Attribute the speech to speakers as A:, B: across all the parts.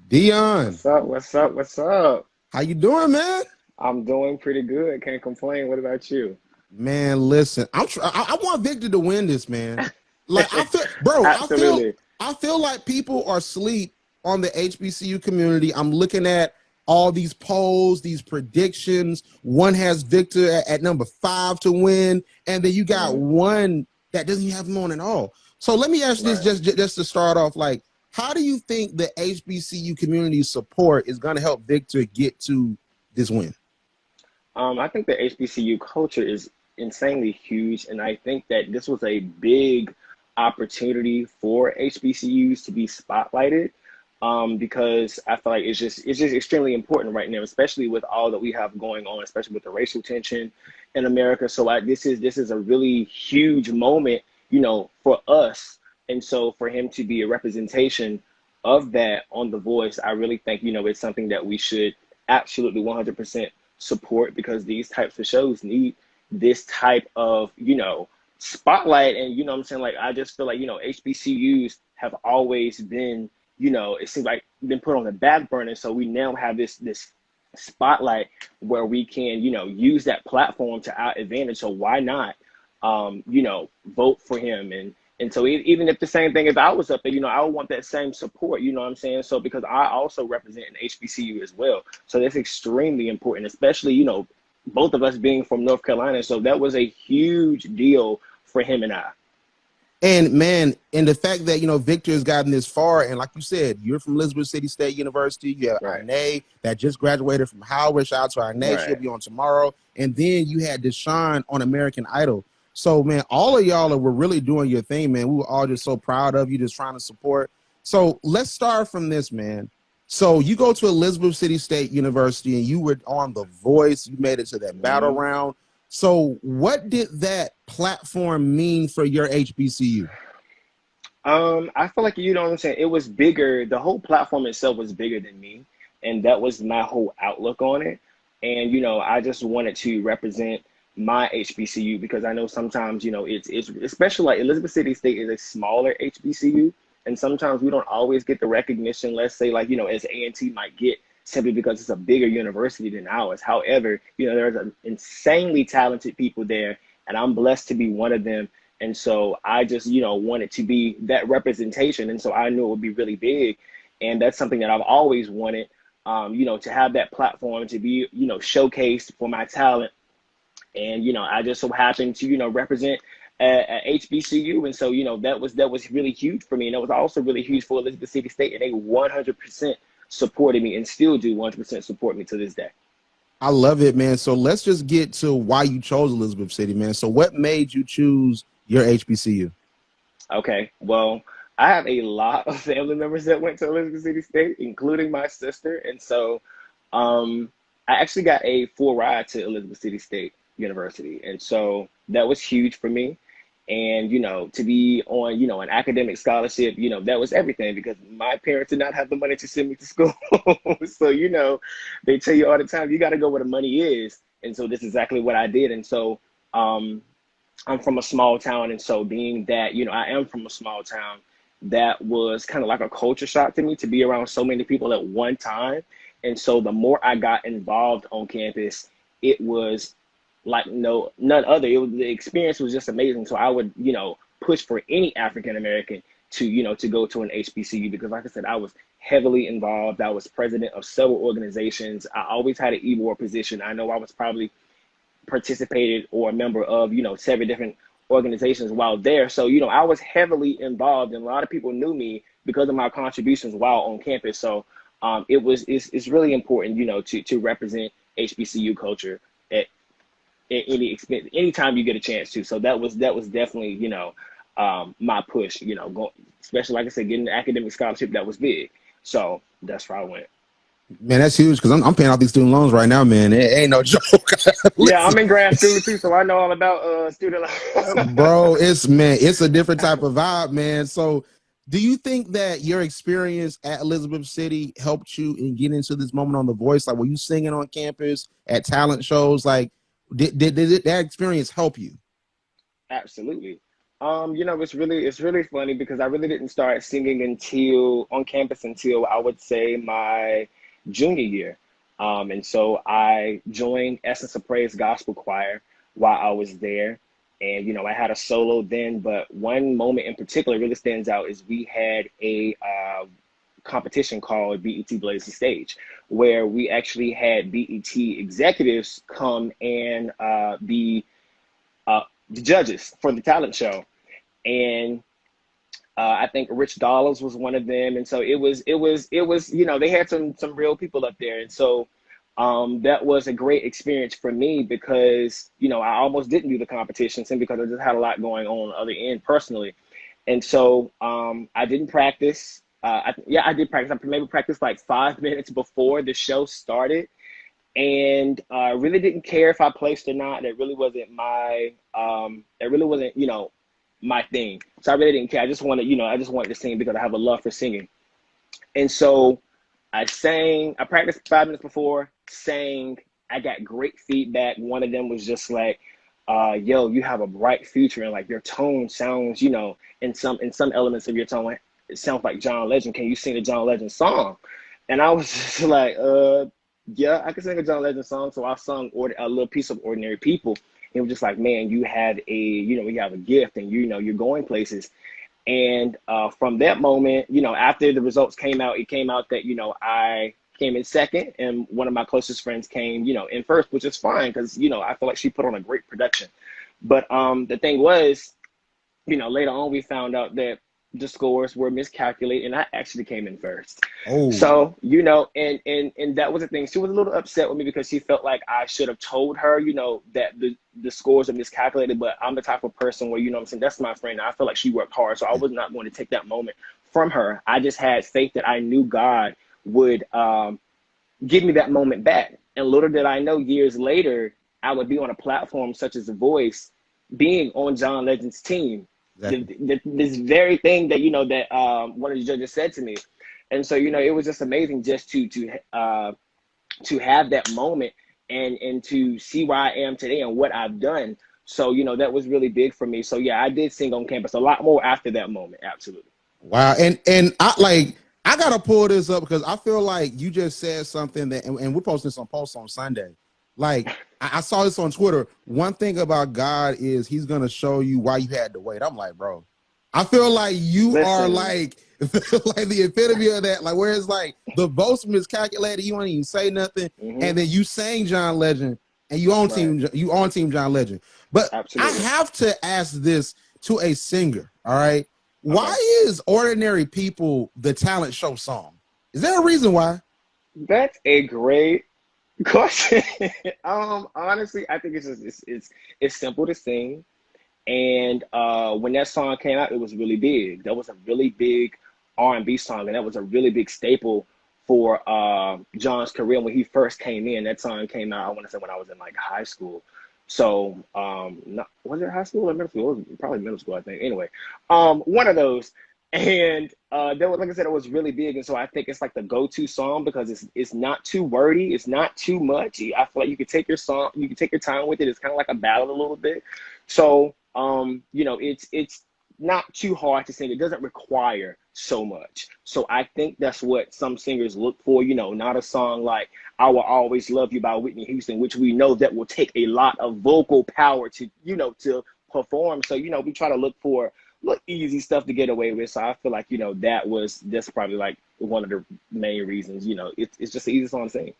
A: Dion,
B: What's up? What's up? What's up?
A: how you doing, man?
B: I'm doing pretty good. Can't complain. What about you?
A: Man, listen, I want Victor to win this, man. Like I feel, bro,
B: Absolutely.
A: I feel like people are asleep on the HBCU community. I'm looking at all these polls, these predictions. One has Victor at number 5 to win, and then you got
B: Mhm.
A: one that doesn't even have him on at all. So let me ask this
B: Right.
A: just to start off. Like, how do you think the HBCU community support is going to help Victor get to this win?
B: I think the HBCU culture is insanely huge, and I think that this was a big opportunity for HBCUs to be spotlighted. Because I feel like it's just extremely important right now, especially with all that we have going on, especially with the racial tension in America. So this is a really huge moment, for us. And so for him to be a representation of that on The Voice, I really think, it's something that we should absolutely 100% support because these types of shows need this type of, spotlight. And, what I'm saying? Like, I just feel like, HBCUs have always been, it seems like been put on the back burner. So we now have this spotlight where we can, use that platform to our advantage. So why not, vote for him? And so even if the same thing, if I was up there, I would want that same support, you know what I'm saying? So because I also represent an HBCU as well. So that's extremely important, especially, both of us being from North Carolina. So that was a huge deal for him and I.
A: And man, and the fact that Victor has gotten this far, and like you said, you're from Elizabeth City State University. You have
B: Right.
A: Ine that just graduated from Howard. Shout out to Ine, she'll
B: Right.
A: be on tomorrow. And then you had Deshaun on American Idol. So man, all of y'all were really doing your thing, man. We were all just so proud of you, just trying to support. So let's start from this, man. So you go to Elizabeth City State University, and you were on The Voice. You made it to that battle
B: Mhm.
A: round. So what did that platform mean for your HBCU?
B: I feel like you know what I'm saying. It was bigger. The whole platform itself was bigger than me, and that was my whole outlook on it. And I just wanted to represent my HBCU because I know sometimes it's especially like Elizabeth City State is a smaller HBCU, and sometimes we don't always get the recognition. Let's say like as A&T might get simply because it's a bigger university than ours. However, there's an insanely talented people there, and I'm blessed to be one of them. And so I just, wanted to be that representation. And so I knew it would be really big. And that's something that I've always wanted, to have that platform to be, showcased for my talent. And, I just so happened to, represent HBCU. And so, that was really huge for me. And it was also really huge for Elizabeth City State. And they 100% supported me and still do 100% support me to this day.
A: I love it, man. So let's just get to why you chose Elizabeth City, man. So what made you choose your HBCU?
B: Okay, well, I have a lot of family members that went to Elizabeth City State, including my sister. And so I actually got a full ride to Elizabeth City State University. And so that was huge for me. And, to be on, an academic scholarship, that was everything because my parents did not have the money to send me to school. So, they tell you all the time, you got to go where the money is. And so this is exactly what I did. And so, um, I'm from a small town, and so being that, I am from a small town, that was kind of like a culture shock to me to be around so many people at one time. And so the more I got involved on campus, it was like none other. The experience was just amazing. So I would, push for any African American to, to go to an HBCU because like I said, I was heavily involved. I was president of several organizations. I always had an e-board position. I know I was probably participated or a member of, several different organizations while there. So, I was heavily involved and a lot of people knew me because of my contributions while on campus. So it's really important, to represent HBCU culture at, at any expense, anytime you get a chance to. So that was definitely, my push, especially like I said, getting the academic scholarship, that was big. So that's where I went.
A: Man, that's huge because I'm paying off these student loans right now, man. It ain't no joke.
B: Yeah,
A: Listen,
B: I'm in grad school too, so I know all about student loans.
A: bro, it's a different type of vibe, man. So do you think that your experience at Elizabeth City helped you in getting into this moment on The Voice? Like, were you singing on campus at talent shows? Like, did that experience help you?
B: Absolutely. It's really funny because I really didn't start singing until on campus until I would say my junior year. And so I joined Essence of Praise Gospel Choir while I was there. And, I had a solo then, but one moment in particular really stands out is we had a competition called BET Blaze the Stage, where we actually had BET executives come and be the judges for the talent show. And I think Rich Dollars was one of them, and so it was they had some real people up there, and so that was a great experience for me because I almost didn't do the competition simply because I just had a lot going on the other end personally, and so I didn't practice. I did practice. I maybe practiced like 5 minutes before the show started, and I really didn't care if I placed or not. That really wasn't my my thing. So I really didn't care. I just wanted to sing because I have a love for singing. And so I sang, I practiced 5 minutes before, sang, I got great feedback. One of them was just like, yo, you have a bright future, and like your tone sounds, in some elements of your tone, it sounds like John Legend. Can you sing a John Legend song? And I was just like, yeah, I can sing a John Legend song. So I sung a little piece of Ordinary People. It was just like, man, you have a gift, and you're going places. And from that moment, after the results came out, it came out that I came in second, and one of my closest friends came in first, which is fine because I feel like she put on a great production. But the thing was, later on we found out that the scores were miscalculated, and I actually came in first.
A: Oh.
B: So, and that was the thing. She was a little upset with me because she felt like I should have told her, that the scores are miscalculated. But I'm the type of person where, I'm saying, that's my friend. I feel like she worked hard. So I was not going to take that moment from her. I just had faith that I knew God would give me that moment back. And little did I know, years later, I would be on a platform such as The Voice, being on John Legend's team. Exactly. This very thing that one of the judges said to me, and so it was just amazing just to have that moment and to see where I am today and what I've done. So that was really big for me. So yeah, I did sing on campus a lot more after that moment. Absolutely.
A: Wow, and I gotta pull this up because I feel like you just said something that, and we're posting some posts on Sunday. Like I saw this on Twitter. One thing about God is He's gonna show you why you had to wait. I'm like, bro, I feel like you are like the epitome of that. Like where it's like the votes miscalculated, you don't even say nothing, and then you sang John Legend, and you on team John Legend. But absolutely. I have to ask this to a singer. All right, why is Ordinary People the talent show song? Is there a reason why?
B: That's a great question. Honestly, I think it's simple to sing, and when that song came out, it was really big. That was a really big R&B song, and that was a really big staple for John's career when he first came in. That song came out, I want to say, when I was in like high school. So was it high school or middle school? It was probably middle school, I think. Anyway, one of those. And there was, like I said, it was really big, and so I think it's like the go-to song because it's not too wordy, it's not too much. I feel like you could take your time with it. It's kind of like a ballad a little bit. So it's not too hard to sing. It doesn't require so much. So I think that's what some singers look for. Not a song like "I Will Always Love You" by Whitney Houston, which we know that will take a lot of vocal power to to perform. So we try to look for easy stuff to get away with. So I feel like that's probably like one of the main reasons. It's just an easy song to sing.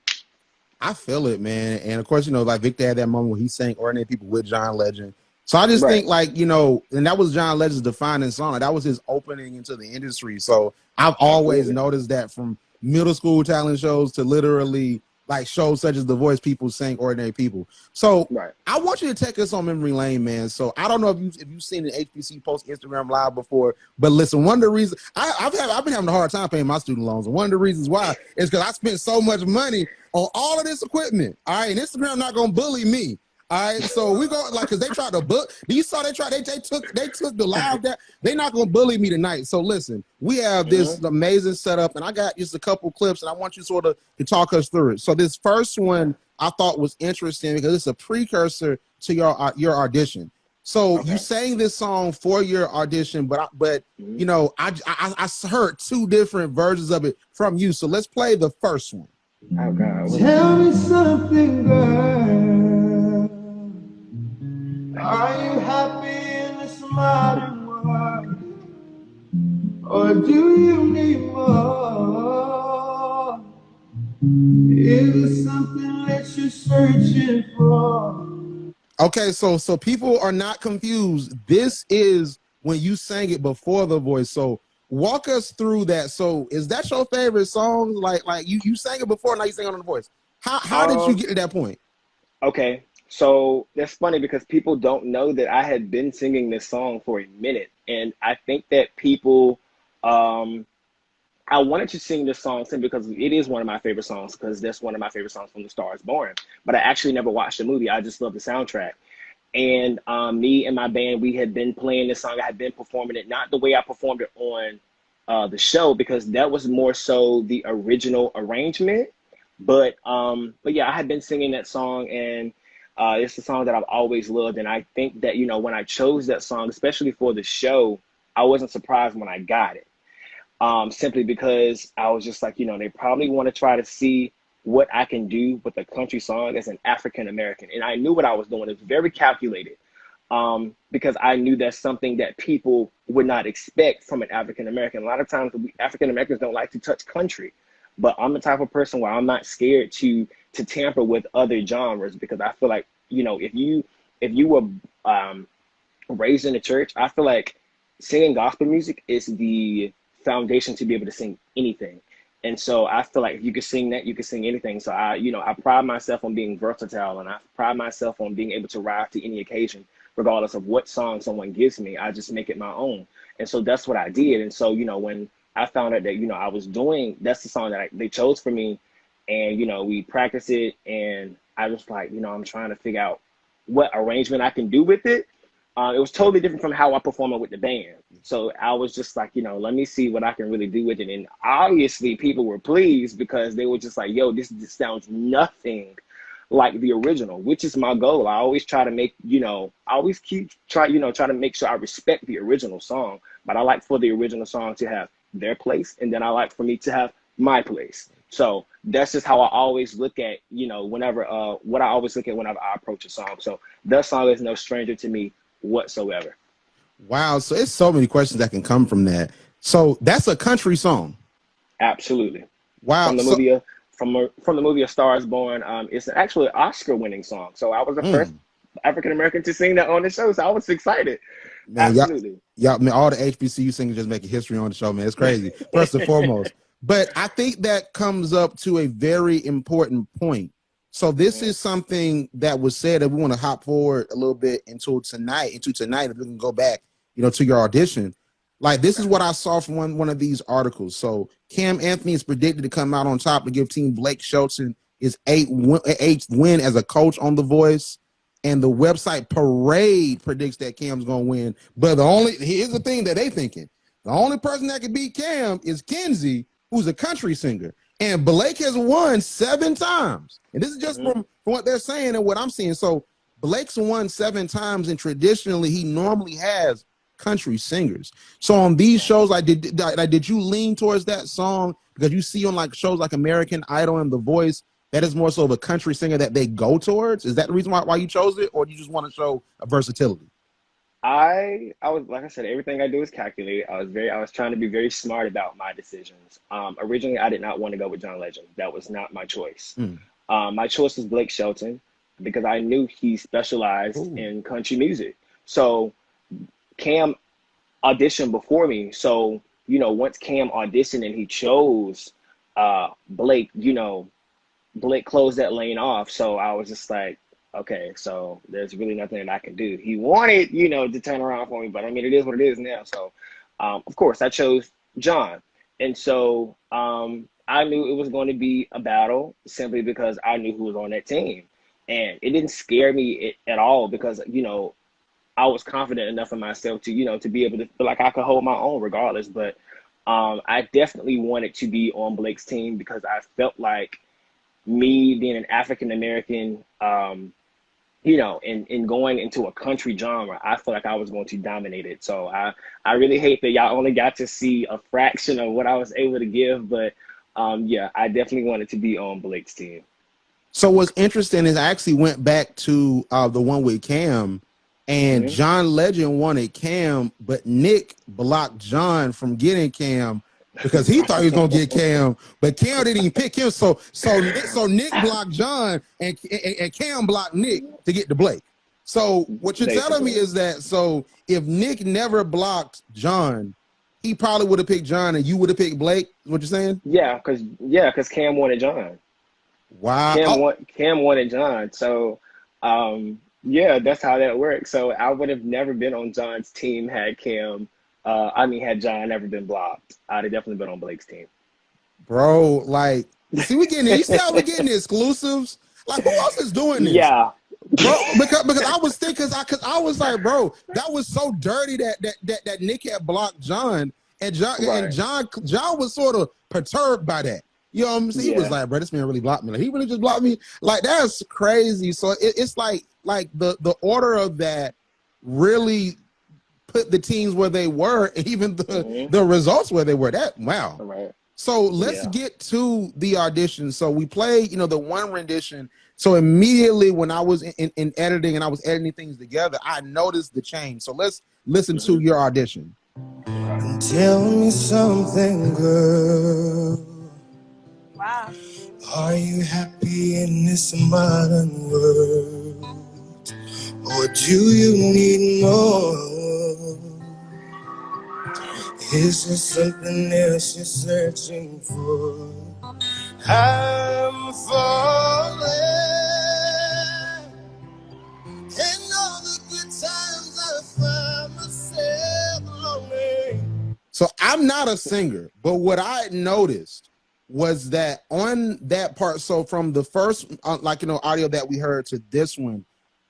A: I feel it, man. And of course, like Victor had that moment when he sang Ordinary People with John Legend. So I just think like, and that was John Legend's defining song. Like, that was his opening into the industry. So I've always noticed that from middle school talent shows to literally like shows such as The Voice, people sang Ordinary People. So I want you to take us on memory lane, man. So I don't know if you've seen an HBC post Instagram live before, but listen, one of the reasons I've been having a hard time paying my student loans, and one of the reasons why is because I spent so much money on all of this equipment. All right, and Instagram not gonna bully me. All right, so we go like because they tried to book. You saw they took the live that they're not gonna bully me tonight. So listen, we have this amazing setup, and I got just a couple clips, and I want you sort of to talk us through it. So this first one I thought was interesting because it's a precursor to your audition. So you
B: Okay.
A: sang this song for your audition, but
B: Mhm.
A: you know, I heard two different versions of it from you. So let's play the first one.
B: Oh God, what is it?
C: Tell me something, girl. Are you happy in this modern world? Or do you need more? Is it something that you're searching for?
A: Okay, so people are not confused. This is when you sang it before the voice. So walk us through that. So is that your favorite song? Like you sang it before, now you sing it on the voice. How did you
B: Um,
A: get to that point?
B: okay. So that's funny because people don't know that I had been singing this song for a minute. And I think that people, um, I wanted to sing this song simply because it is one of my favorite songs, because that's one of my favorite songs from The Star is Born. But I actually never watched the movie. I just love the soundtrack. And me and my band, we had been playing this song. I had been performing it, not the way I performed it on the show, because that was more so the original arrangement. But yeah, I had been singing that song, and it's a song that I've always loved. And I think that, you know, when I chose that song, especially for the show, I wasn't surprised when I got it, simply because I was just like, you know, they probably want to try to see what I can do with a country song as an African American. And I knew what I was doing. It was very calculated, because I knew that's something that people would not expect from an African American. A lot of times, we African Americans don't like to touch country, but I'm the type of person where I'm not scared to tamper with other genres, because I feel like, you know, if you were raised in the church, I feel like singing gospel music is the foundation to be able to sing anything. And so I feel like if you can sing that, you can sing anything. So I pride myself on being versatile, and I pride myself on being able to rise to any occasion, regardless of what song someone gives me. I just make it my own. And so that's what I did. And so, you know, when I found out that, you know, I was doing, that's the song that they chose for me. And, you know, we practiced it, and I was like, you know, I'm trying to figure out what arrangement I can do with it. It was totally different from how I perform it with the band. So I was just like, you know, let me see what I can really do with it. And obviously people were pleased, because they were just like, yo, this sounds nothing like the original, which is my goal. I always try to make, you know, I always try to make sure I respect the original song, but I like for the original song to have their place. And then I like for me to have my place. So that's just how I always look at, you know, whenever, what I always look at whenever I approach a song. So that song is no stranger to me whatsoever.
A: Wow, so it's so many questions that can come from that. So that's a country song.
B: Absolutely.
A: Wow.
B: From the
A: So
B: movie, from the movie A Star Is Born. It's actually an Oscar-winning song. So I was the first African American to sing that on the show. So I was excited.
A: man,
B: Absolutely.
A: y'all, man, all the HBCU singers just making history on the show, man. It's crazy. First and foremost. But I think that comes up to a very important point. So this
B: Mhm.
A: is something that was said that we want to hop forward a little bit into tonight, if we can go back, you know, to your audition. Like this is
B: Okay.
A: what I saw from one of these articles. So Cam Anthony is predicted to come out on top to give Team Blake Shelton his eighth win as a coach on The Voice. And the website Parade predicts that Cam's gonna win. But here's the thing that they thinking: the only person that can beat Cam is Kenzie, who's a country singer. And Blake has won 7 times. And this is just
B: Mhm.
A: from what they're saying and what I'm seeing. So Blake's won 7 times, and traditionally he normally has country singers. So on these
B: Right.
A: shows, did you lean towards that song because you see on like shows like American Idol and The Voice that is more so of a country singer that they go towards? Is that the reason why you chose it, or do you just want to show a versatility?
B: I was, like I said, everything I do is calculated. I was trying to be very smart about my decisions. Originally, I did not want to go with John Legend. That was not my choice.
A: Mm.
B: My choice was Blake Shelton, because I knew he specialized
A: Ooh.
B: in country music. So Cam auditioned before me. So, you know, once Cam auditioned and he chose Blake, you know, Blake closed that lane off. So I was just like, okay, so there's really nothing that I can do. He wanted, you know, to turn around for me, but I mean, it is what it is now. So, of course, I chose John. And so I knew it was going to be a battle, simply because I knew who was on that team. And it didn't scare me at all, because, you know, I was confident enough in myself to, you know, to be able to feel like I could hold my own regardless. But I definitely wanted to be on Blake's team, because I felt like me being an African American, in going into a country genre, I feel like I was going to dominate it. So I really hate that y'all only got to see a fraction of what I was able to give, but yeah, I definitely wanted to be on Blake's team.
A: So what's interesting is I actually went back to the one with Cam, and
B: Hmm.
A: John Legend wanted Cam, but Nick blocked John from getting Cam because he thought he was gonna get Cam, but Cam didn't even pick him. So Nick blocked John, and Cam blocked Nick to get to Blake. So what you're telling me
B: Basically,
A: is that so if Nick never blocked John, he probably would have picked John, and you would have picked Blake. Is what you're saying?
B: because Cam wanted John.
A: Wow. Oh,
B: Cam wanted John. So yeah, that's how that works. So I would have never been on John's team had had John never been blocked. I'd have definitely been on Blake's team.
A: bro, like, see, we getting you see how we getting the exclusives? Like, who else is doing this?
B: Yeah.
A: Bro, because I was thinking, because I was like, bro, that was so dirty that Nick had blocked John, and
B: Right.
A: John was sort of perturbed by that. You know what I'm saying? He was
B: Yeah.
A: like, bro, this man really blocked me. Like, he really just blocked me. Like, that's crazy. So it's like the order of that really put the teams where they were, and even the results where they were. That wow.
B: All right.
A: So let's
B: Yeah.
A: get to the audition. So we played, the one rendition. So immediately when I was in editing and I was editing things together, I noticed the change. So let's listen to your audition.
B: Okay.
C: Tell me something, girl.
D: Wow.
C: Are you happy in this modern world? Or do you need more? Is there something else you're searching for? I'm falling. And all the good times I find myself lonely.
A: So I'm not a singer, but what I noticed was that on that part, so from the first, audio that we heard to this one,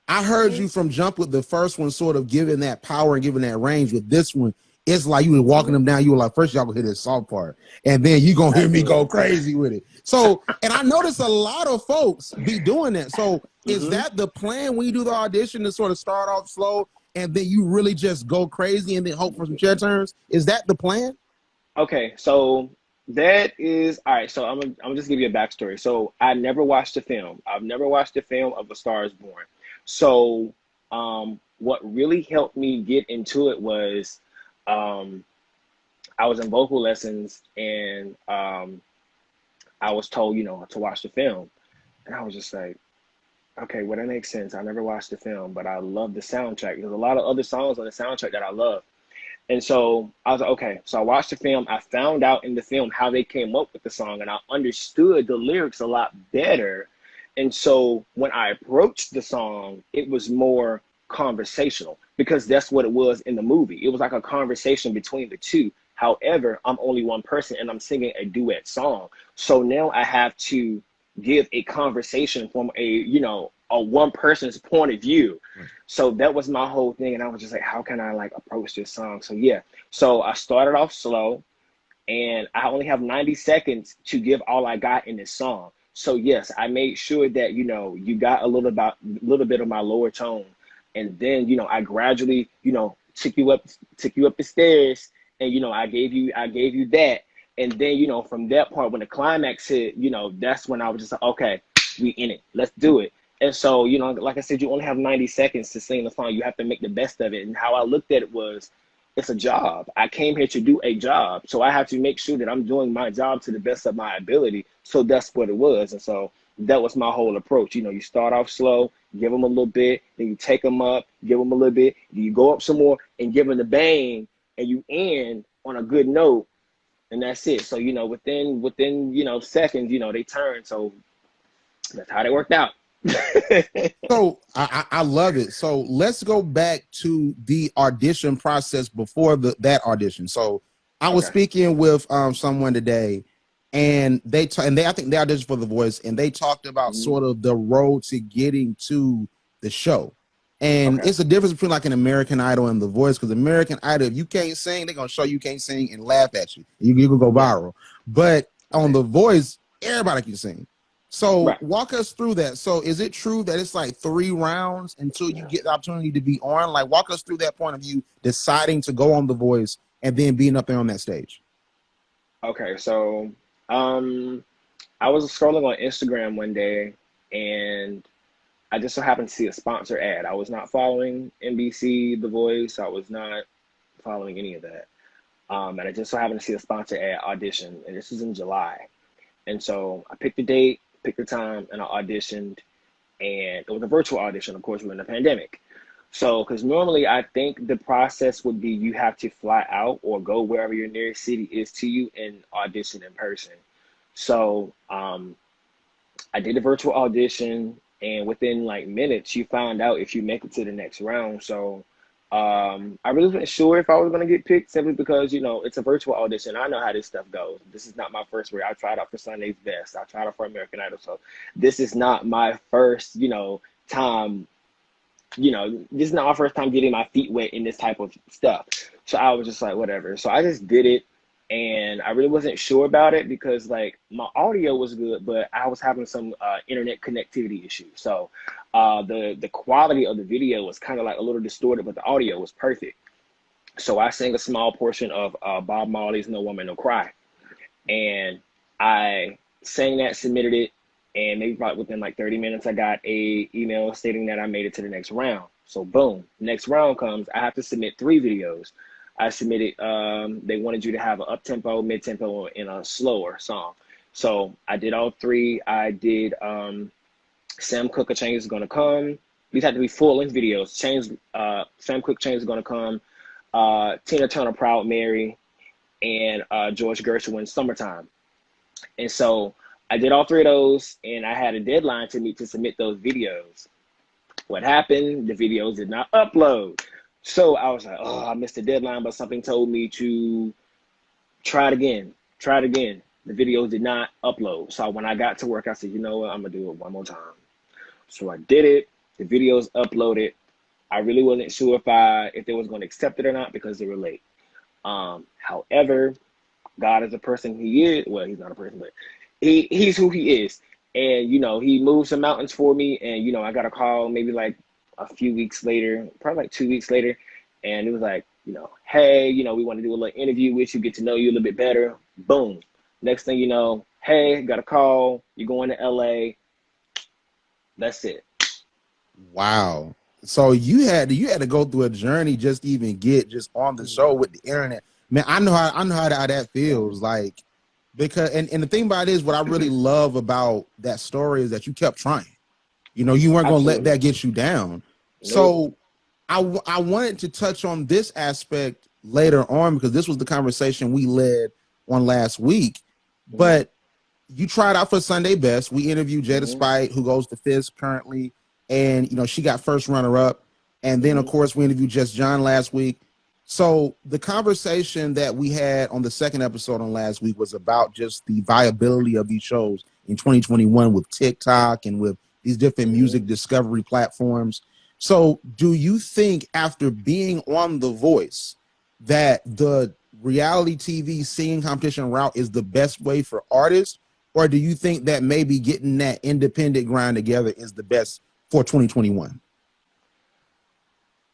A: I heard you from jump with the first one, sort of giving that power and giving that range. With this one, it's like you were walking them down. You were like, first y'all gonna hear this soft part, and then you gonna hear me go crazy with it. So, and I noticed a lot of folks be doing that. So, is that the plan when you do the audition, to sort of start off slow and then you really just go crazy and then hope for some chair turns? Is that the plan?
B: Okay, so that is all right. So I'm gonna just give you a backstory. So I never watched the film. I've never watched the film of A Star Is Born. So what really helped me get into it was I was in vocal lessons, and I was told, to watch the film, and I was just like, okay, well, that makes sense. I never watched the film, but I love the soundtrack. There's a lot of other songs on the soundtrack that I love. And so I was like, okay, so I watched the film. I found out in the film how they came up with the song, and I understood the lyrics a lot better. And so when I approached the song, it was more conversational, because that's what it was in the movie. It was like a conversation between the two. However, I'm only one person and I'm singing a duet song. So now I have to give a conversation from a one person's point of view. So that was my whole thing. And I was just like, how can I approach this song? So yeah, so I started off slow, and I only have 90 seconds to give all I got in this song. So yes, I made sure that, you got a little bit of my lower tone. And then, I gradually, took you up the stairs, and, I gave you that. And then, from that part, when the climax hit, that's when I was just like, okay, we in it, let's do it. And so, like I said, you only have 90 seconds to sing the song. You have to make the best of it. And how I looked at it was, it's a job. I came here to do a job. So I have to make sure that I'm doing my job to the best of my ability. So that's what it was. And so that was my whole approach. You start off slow, give them a little bit, then you take them up, give them a little bit, then you go up some more and give them the bang, and you end on a good note. And that's it. So, within seconds, they turn. So that's how they worked out.
A: So I love it. So let's go back to the audition process before that audition. So I was speaking with someone today, and I think they auditioned for The Voice, and they talked about sort of the road to getting to the show. And it's a difference between like an American Idol and The Voice, because American Idol, if you can't sing, they're gonna show you can't sing and laugh at you. You can go viral. But on The Voice, everybody can sing. So
B: Right.
A: walk us through that. So is it true that it's like 3 rounds until you get the opportunity to be on? Like walk us through that point of view, deciding to go on The Voice and then being up there on that stage.
B: Okay, so um, I was scrolling on Instagram one day, and I just so happened to see a sponsor ad. I was not following NBC, The Voice. I was not following any of that. And I just so happened to see a sponsor ad audition, and this was in July. And so I picked the date, picked the time, and I auditioned. And it was a virtual audition. Of course, we're in a pandemic. So, because normally I think the process would be you have to fly out or go wherever your nearest city is to you and audition in person. So, I did a virtual audition, and within like minutes, you find out if you make it to the next round. So, I really wasn't sure if I was going to get picked simply because, it's a virtual audition. I know how this stuff goes. This is not my first year. I tried out for Sunday's Best. I tried out for American Idol. So, this is not my first, time. This is not my first time getting my feet wet in this type of stuff. So I was just like, whatever. So I just did it, and I really wasn't sure about it because like my audio was good, but I was having some internet connectivity issues. So the quality of the video was kind of like a little distorted, but the audio was perfect. So I sang a small portion of Bob Marley's "No Woman No Cry," and I sang that, submitted it, and maybe probably within like 30 minutes, I got a email stating that I made it to the next round. So boom, next round comes. I have to submit 3 videos. I submitted. They wanted you to have an up tempo, mid tempo, and a slower song. So I did all 3. I did Sam Cooke, A Change Is Gonna Come. These had to be full length videos. Sam Cooke, Change Is Gonna Come. Tina Turner, Proud Mary, and George Gershwin's Summertime. And so I did all 3 of those, and I had a deadline to meet to submit those videos. What happened? The videos did not upload. So I was like, oh, I missed the deadline, but something told me to try it again. Try it again. The videos did not upload. So when I got to work, I said, you know what? I'm going to do it one more time. So I did it. The videos uploaded. I really wasn't sure if they was going to accept it or not because they were late. However, God is a person he is. Well, he's not a person, but he's who he is. And, he moved some mountains for me. And, I got a call maybe like a few weeks later, probably like 2 weeks later. And it was like, hey, we want to do a little interview with you, get to know you a little bit better. Boom. Next thing you know, hey, got a call. You're going to LA. That's it.
A: Wow. So you had to go through a journey just to even get just on the show with the internet. Man, I know how that feels like, because and the thing about it is what I really love about that story is that you kept trying. You weren't going to let
B: Absolutely.
A: that get you down.
B: Nope.
A: So I wanted to touch on this aspect later on because this was the conversation we led on last week. But you tried out for Sunday Best. We interviewed Jada Spite, who goes to FIS currently, and she got first runner up. And then of course we interviewed Just John last week. So the conversation that we had on the second episode on last week was about just the viability of these shows in 2021 with TikTok and with these different music discovery platforms. So do you think after being on The Voice that the reality TV singing competition route is the best way for artists? Or do you think that maybe getting that independent grind together is the best for 2021?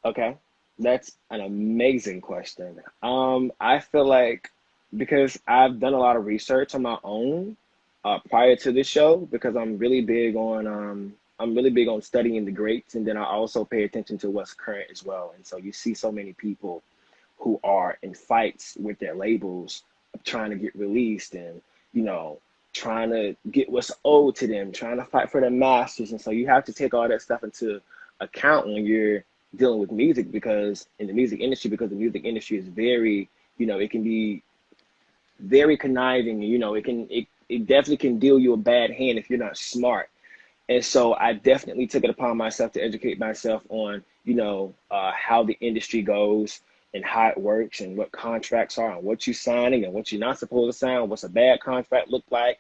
B: Okay, that's an amazing question. I feel like because I've done a lot of research on my own prior to this show, because I'm really big on studying the greats, and then I also pay attention to what's current as well. And so you see so many people who are in fights with their labels trying to get released and trying to get what's owed to them, trying to fight for their masters. And so you have to take all that stuff into account when you're dealing with music, because the music industry is very, it can be very conniving. It definitely can deal you a bad hand if you're not smart. And so I definitely took it upon myself to educate myself on, how the industry goes and how it works and what contracts are and what you're signing and what you're not supposed to sign, what's a bad contract look like,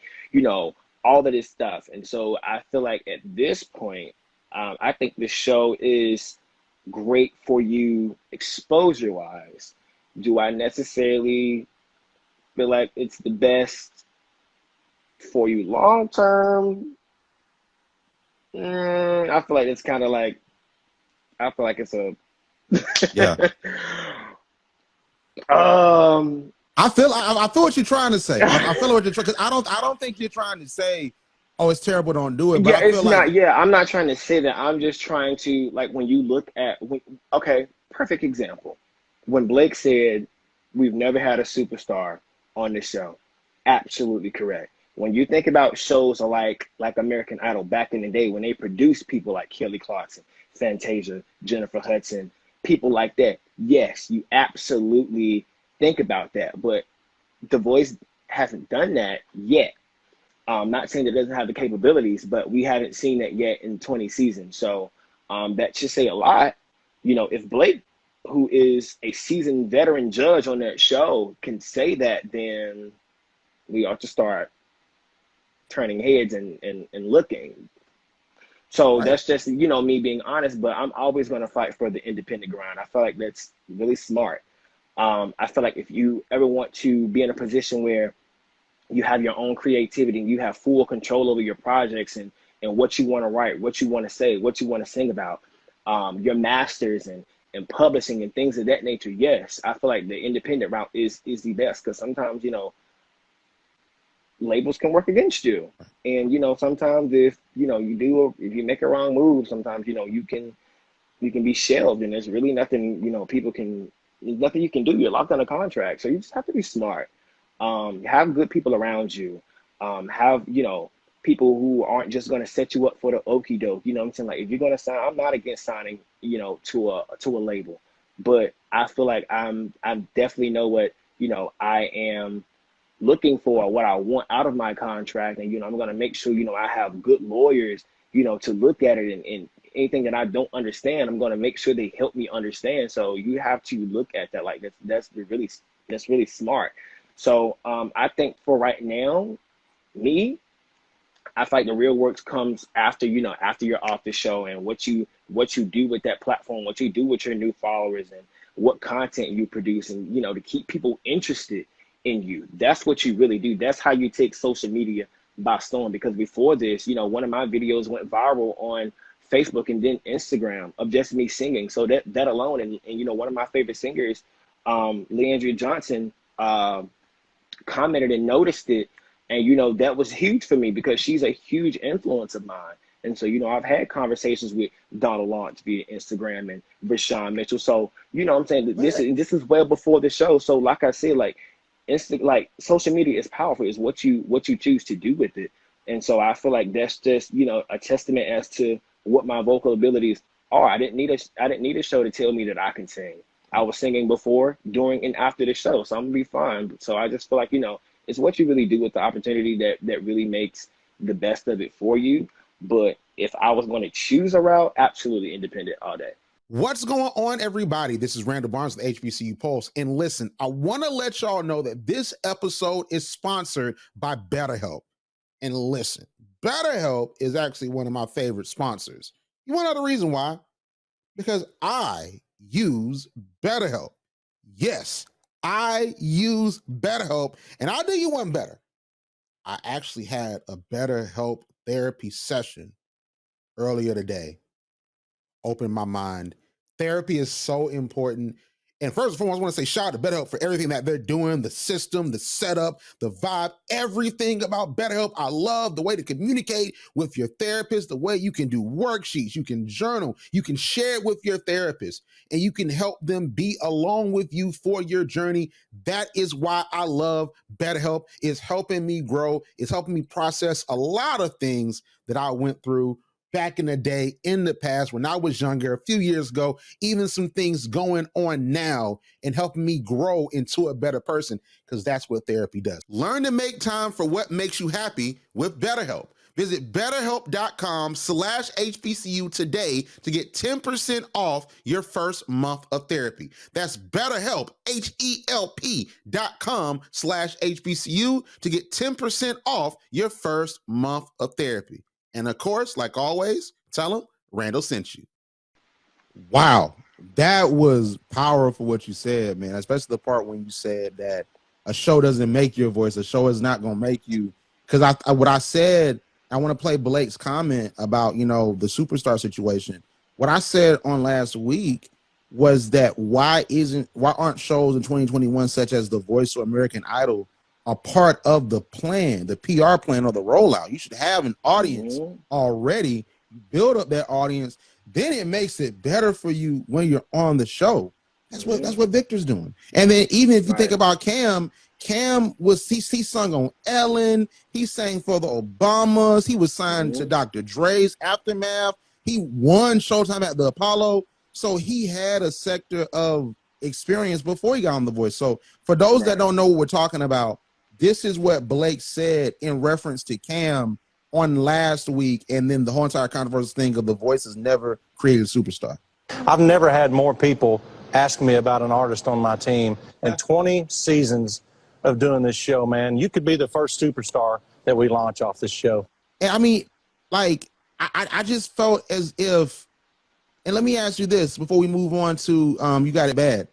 B: all of this stuff. And so I feel like at this point, I think the show is great for you exposure wise. Do I necessarily feel like it's the best for you long term? I feel like it's kind of like I feel like it's a
A: Yeah.
B: um
A: I feel what you're trying to say. I feel what you're trying, because I don't think you're trying to say, oh, it's terrible, don't do it. But
B: yeah,
A: I feel
B: it's
A: like,
B: not. Yeah, I'm not trying to say that. I'm just trying to like when you look at okay, perfect example. When Blake said we've never had a superstar on this show, absolutely correct. When you think about shows like American Idol back in the day when they produced people like Kelly Clarkson, Fantasia, Jennifer Hudson, people like that, yes, you absolutely think about that. But The Voice hasn't done that yet. Not saying that it doesn't have the capabilities, but we haven't seen that yet in 20 seasons. So that should say a lot. You know, if Blake, who is a seasoned veteran judge on that show, can say that, then we ought to start turning heads and looking. So
A: right,
B: that's just, you know, me being honest, but I'm always going to fight for the independent grind. I feel like that's really smart. I feel like if you ever want to be in a position where you have your own creativity and you have full control over your projects and what you want to write, what you want to say, what you want to sing about, your masters and publishing and things of that nature. Yes, I feel like the independent route is the best because sometimes, you know, labels can work against you. And, you know, sometimes if, you know, if you make a wrong move, sometimes, you know, you can be shelved and there's really nothing, you know, there's nothing you can do. You're locked on a contract. So you just have to be smart. Have good people around you. Have, you know, people who aren't just going to set you up for the okie doke. You know what I'm saying? Like if you're going to sign, I'm not against signing, you know, to a label, but I feel like I definitely know what, you know, I am looking for, what I want out of my contract. And, you know, I'm going to make sure, you know, I have good lawyers, you know, to look at it and anything that I don't understand, I'm going to make sure they help me understand. So you have to look at that. Like that's really smart. So I think for right now, me, I feel like the real work comes after, you know, after you're off the show and what you do with that platform, what you do with your new followers and what content you produce and, you know, to keep people interested in you. That's what you really do. That's how you take social media by storm. Because before this, you know, one of my videos went viral on Facebook and then Instagram of just me singing. So that alone, and you know, one of my favorite singers, Leandria Johnson, commented and noticed it. And, you know, that was huge for me because she's a huge influence of mine. And so, you know, I've had conversations with Donald Lawrence via Instagram and Rashawn Mitchell. So, you know what I'm saying? That this is well before the show. So like I said, like like social media is powerful. It's what you choose to do with it. And so I feel like that's just, you know, a testament as to what my vocal abilities are. I didn't need a show to tell me that I can sing. I was singing before, during, and after the show, so I'm gonna be fine. So I just feel like, you know, it's what you really do with the opportunity that really makes the best of it for you. But if I was going to choose a route, absolutely independent all day.
A: What's going on, everybody? This is Randall Barnes with HBCU Pulse. And listen, I want to let y'all know that this episode is sponsored by BetterHelp. And listen, BetterHelp is actually one of my favorite sponsors. You want to know the reason why? Because I use BetterHelp. Yes, I use BetterHelp, and I'll do you one better. I actually had a BetterHelp therapy session earlier today. Open my mind. Therapy is so important. And first and foremost, I want to say shout out to BetterHelp for everything that they're doing, the system, the setup, the vibe, everything about BetterHelp. I love the way to communicate with your therapist, the way you can do worksheets, you can journal, you can share it with your therapist, and you can help them be along with you for your journey. That is why I love BetterHelp. It's helping me grow. It's helping me process a lot of things that I went through back in the day, in the past, when I was younger, a few years ago, even some things going on now and helping me grow into a better person, because that's what therapy does. Learn to make time for what makes you happy with BetterHelp. Visit betterhelp.com/HBCU today to get 10% off your first month of therapy. That's BetterHelp, HELP.com/HBCU to get 10% off your first month of therapy. And of course, like always, tell them Randall sent you. Wow, that was powerful what you said, man. Especially the part when you said that a show doesn't make your voice. A show is not going to make you. Because what I said, I want to play Blake's comment about, you know, the superstar situation. What I said on last week was that why aren't shows in 2021 such as The Voice or American Idol a part of the plan, the PR plan or the rollout? You should have an audience already, build up that audience, then it makes it better for you when you're on the show. That's what Victor's doing. And then even if you think about Cam was he sung on Ellen, he sang for the Obamas, he was signed to Dr. Dre's Aftermath, he won Showtime at the Apollo, so he had a sector of experience before he got on The Voice. So for those that don't know what we're talking about, this is what Blake said in reference to Cam on last week, and then the whole entire controversial thing of The Voice has never created a superstar.
E: I've never had more people ask me about an artist on my team. In 20 seasons of doing this show, man, you could be the first superstar that we launch off this show.
A: And I mean, like, I just felt as if, and let me ask you this before we move on to You Got It Bad.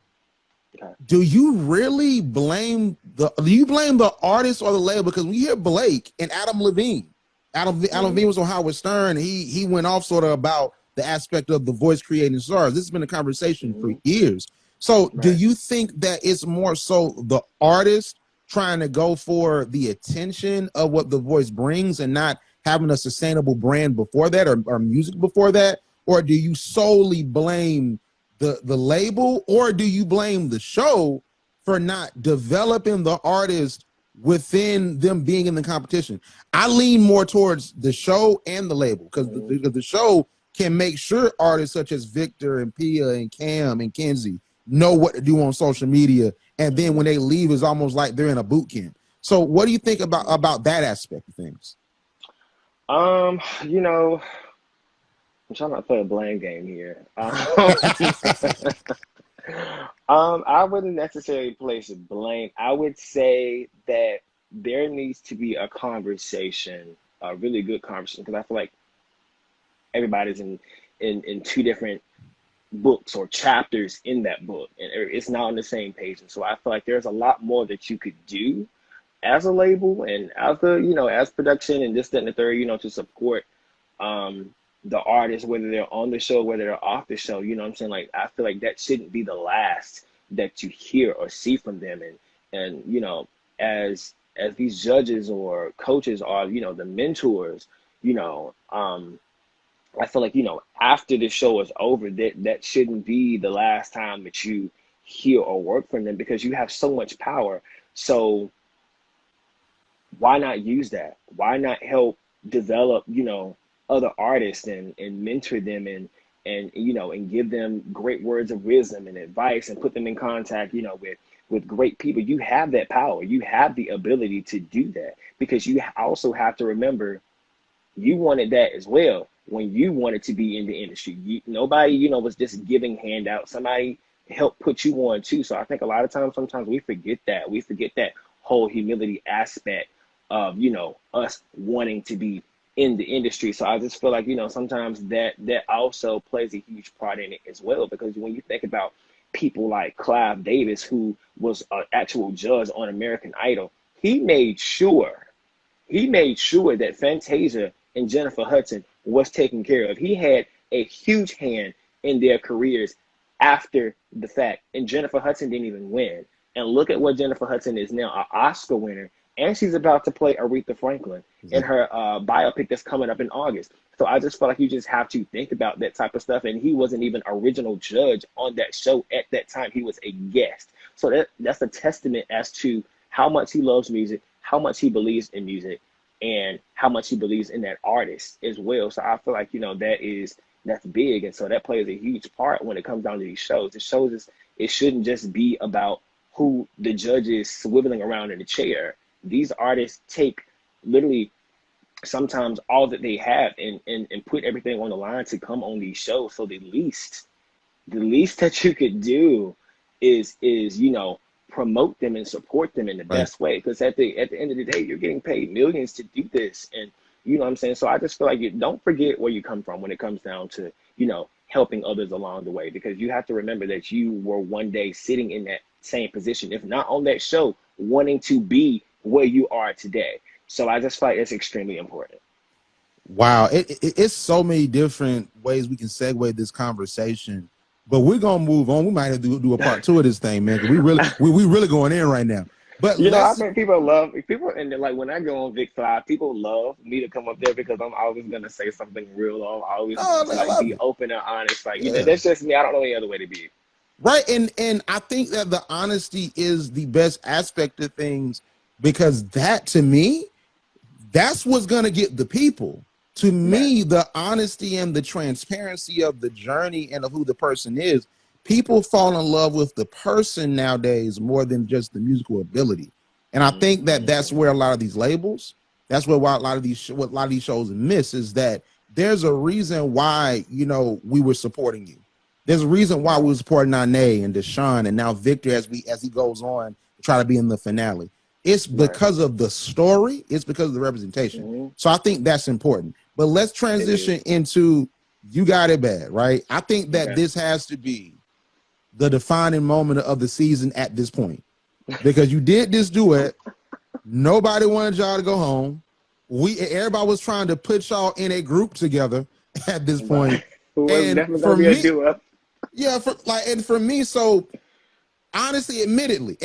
A: Do you really blame the artist or the label? Because we hear Blake and Adam Levine. Adam Levine was on Howard Stern. He went off sort of about the aspect of The Voice creating stars. This has been a conversation for years. So do you think that it's more so the artist trying to go for the attention of what The Voice brings and not having a sustainable brand before that or music before that? Or do you solely blame the label, or do you blame the show for not developing the artist within them being in the competition? I lean more towards the show and the label because the show can make sure artists such as Victor and Pia and Cam and Kenzie know what to do on social media, and then when they leave, it's almost like they're in a boot camp. So what do you think about that aspect of things?
B: You know, I'm trying not to play a blame game here. I wouldn't necessarily place blame. I would say that there needs to be a conversation, a really good conversation, because I feel like everybody's in two different books or chapters in that book, and it's not on the same page. And so I feel like there's a lot more that you could do as a label and as as production and this, that, and the third, to support the artists, whether they're on the show, whether they're off the show. You know what I'm saying? Like, I feel like that shouldn't be the last that you hear or see from them. And as these judges or coaches are, the mentors, I feel like, after the show is over, that shouldn't be the last time that you hear or work from them, because you have so much power. So why not use that? Why not help develop, other artists and mentor them and give them great words of wisdom and advice and put them in contact, with great people. You have that power. You have the ability to do that, because you also have to remember you wanted that as well when you wanted to be in the industry. Nobody, was just giving handouts. Somebody helped put you on too. So I think a lot of times, sometimes we forget that. We forget that whole humility aspect of, us wanting to be in the industry. So I just feel like, sometimes that also plays a huge part in it as well, because when you think about people like Clive Davis, who was an actual judge on American Idol, he made sure that Fantasia and Jennifer Hudson was taken care of. He had a huge hand in their careers after the fact, and Jennifer Hudson didn't even win. And look at what Jennifer Hudson is now, an Oscar winner, and she's about to play Aretha Franklin in her biopic that's coming up in August. So I just feel like you just have to think about that type of stuff. And he wasn't even original judge on that show at that time. He was a guest. So that's a testament as to how much he loves music, how much he believes in music, and how much he believes in that artist as well. So I feel like, that's big. And so that plays a huge part when it comes down to these shows. It shows us it shouldn't just be about who the judge is swiveling around in the chair. These artists take literally sometimes all that they have and put everything on the line to come on these shows. So the least that you could do is promote them and support them in the best way. Because at the end of the day, you're getting paid millions to do this. And you know what I'm saying? So I just feel like you don't forget where you come from when it comes down to, helping others along the way, because you have to remember that you were one day sitting in that same position, if not on that show, wanting to be where you are today. So I just feel like it's extremely important.
A: Wow, it's so many different ways we can segue this conversation, but we're gonna move on. We might have to do a part two of this thing, man. 'Cause we really going in right now. But
B: You know, I
A: let's
B: think people love people, and like when I go on Vic Fly, people love me to come up there because I'm always gonna say something real. I'm always
A: no,
B: going to
A: I
B: like
A: love
B: be
A: it.
B: open and honest. Like
A: Yeah.
B: that's just me. I don't know any other way to be.
A: Right. And I think that the honesty is the best aspect of things because that to me, that's what's gonna get the people. To
B: Right.
A: me, the honesty and the transparency of the journey and of who the person is, people fall in love with the person nowadays more than just the musical ability. And I think that that's
B: Mm-hmm.
A: where a lot of these labels, that's where a lot of these what a lot of these shows miss is that there's a reason why we were supporting you. There's a reason why we
B: Right.
A: were supporting Nane and Deshaun and now Victor as he goes on to try to be in the finale. It's
B: Right.
A: because of the story. It's because of the representation.
B: Mm-hmm.
A: So I think that's important. But let's
B: It is.
A: transition into You Got It Bad, right? I think that
B: Okay.
A: this has to be the defining moment of the season at this point because you did this duet. Nobody wanted y'all to go home. Everybody was trying to put y'all in a group together at this point.
B: Right. Who was
A: And
B: definitely
A: for
B: gonna be a
A: me,
B: duo.
A: yeah, and for me, so honestly, admittedly,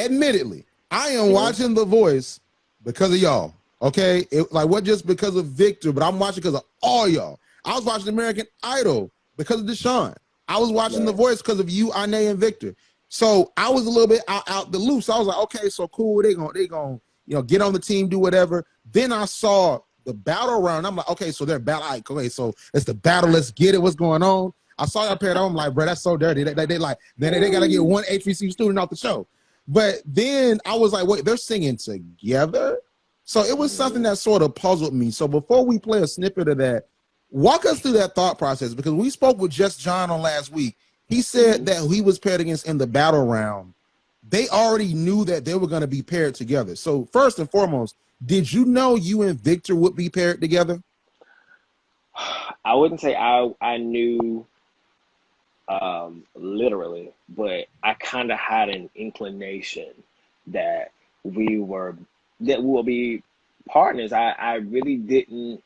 A: I am
B: Mm-hmm.
A: watching The Voice because of y'all. Okay, what just because of Victor, but I'm watching because of all y'all. I was watching American Idol because of Deshaun. I was watching The
B: Right.
A: Voice because of you, Ine, and Victor. So I was a little bit out the loop. So I was like, okay, so cool. They gonna get on the team, do whatever. Then I saw the battle round. I'm like, okay, so they're battle. Like, okay, so it's the battle. Let's get it. What's going on? I saw y'all paired. I'm like, bro, that's so dirty. They like they gotta get one HBCU student off the show. But then I was like, wait, they're singing together. So it was something
B: Mm-hmm.
A: that sort of puzzled me. So before we play a snippet of that, walk us through that thought process because we spoke with Just John on last week. He said
B: Mm-hmm.
A: that he was paired against in the battle round. They already knew that they were going to be paired together. So first and foremost, did you know you and Victor would be paired together?
B: I wouldn't say I knew literally, but I kind of had an inclination that we were that we will be partners. I really didn't.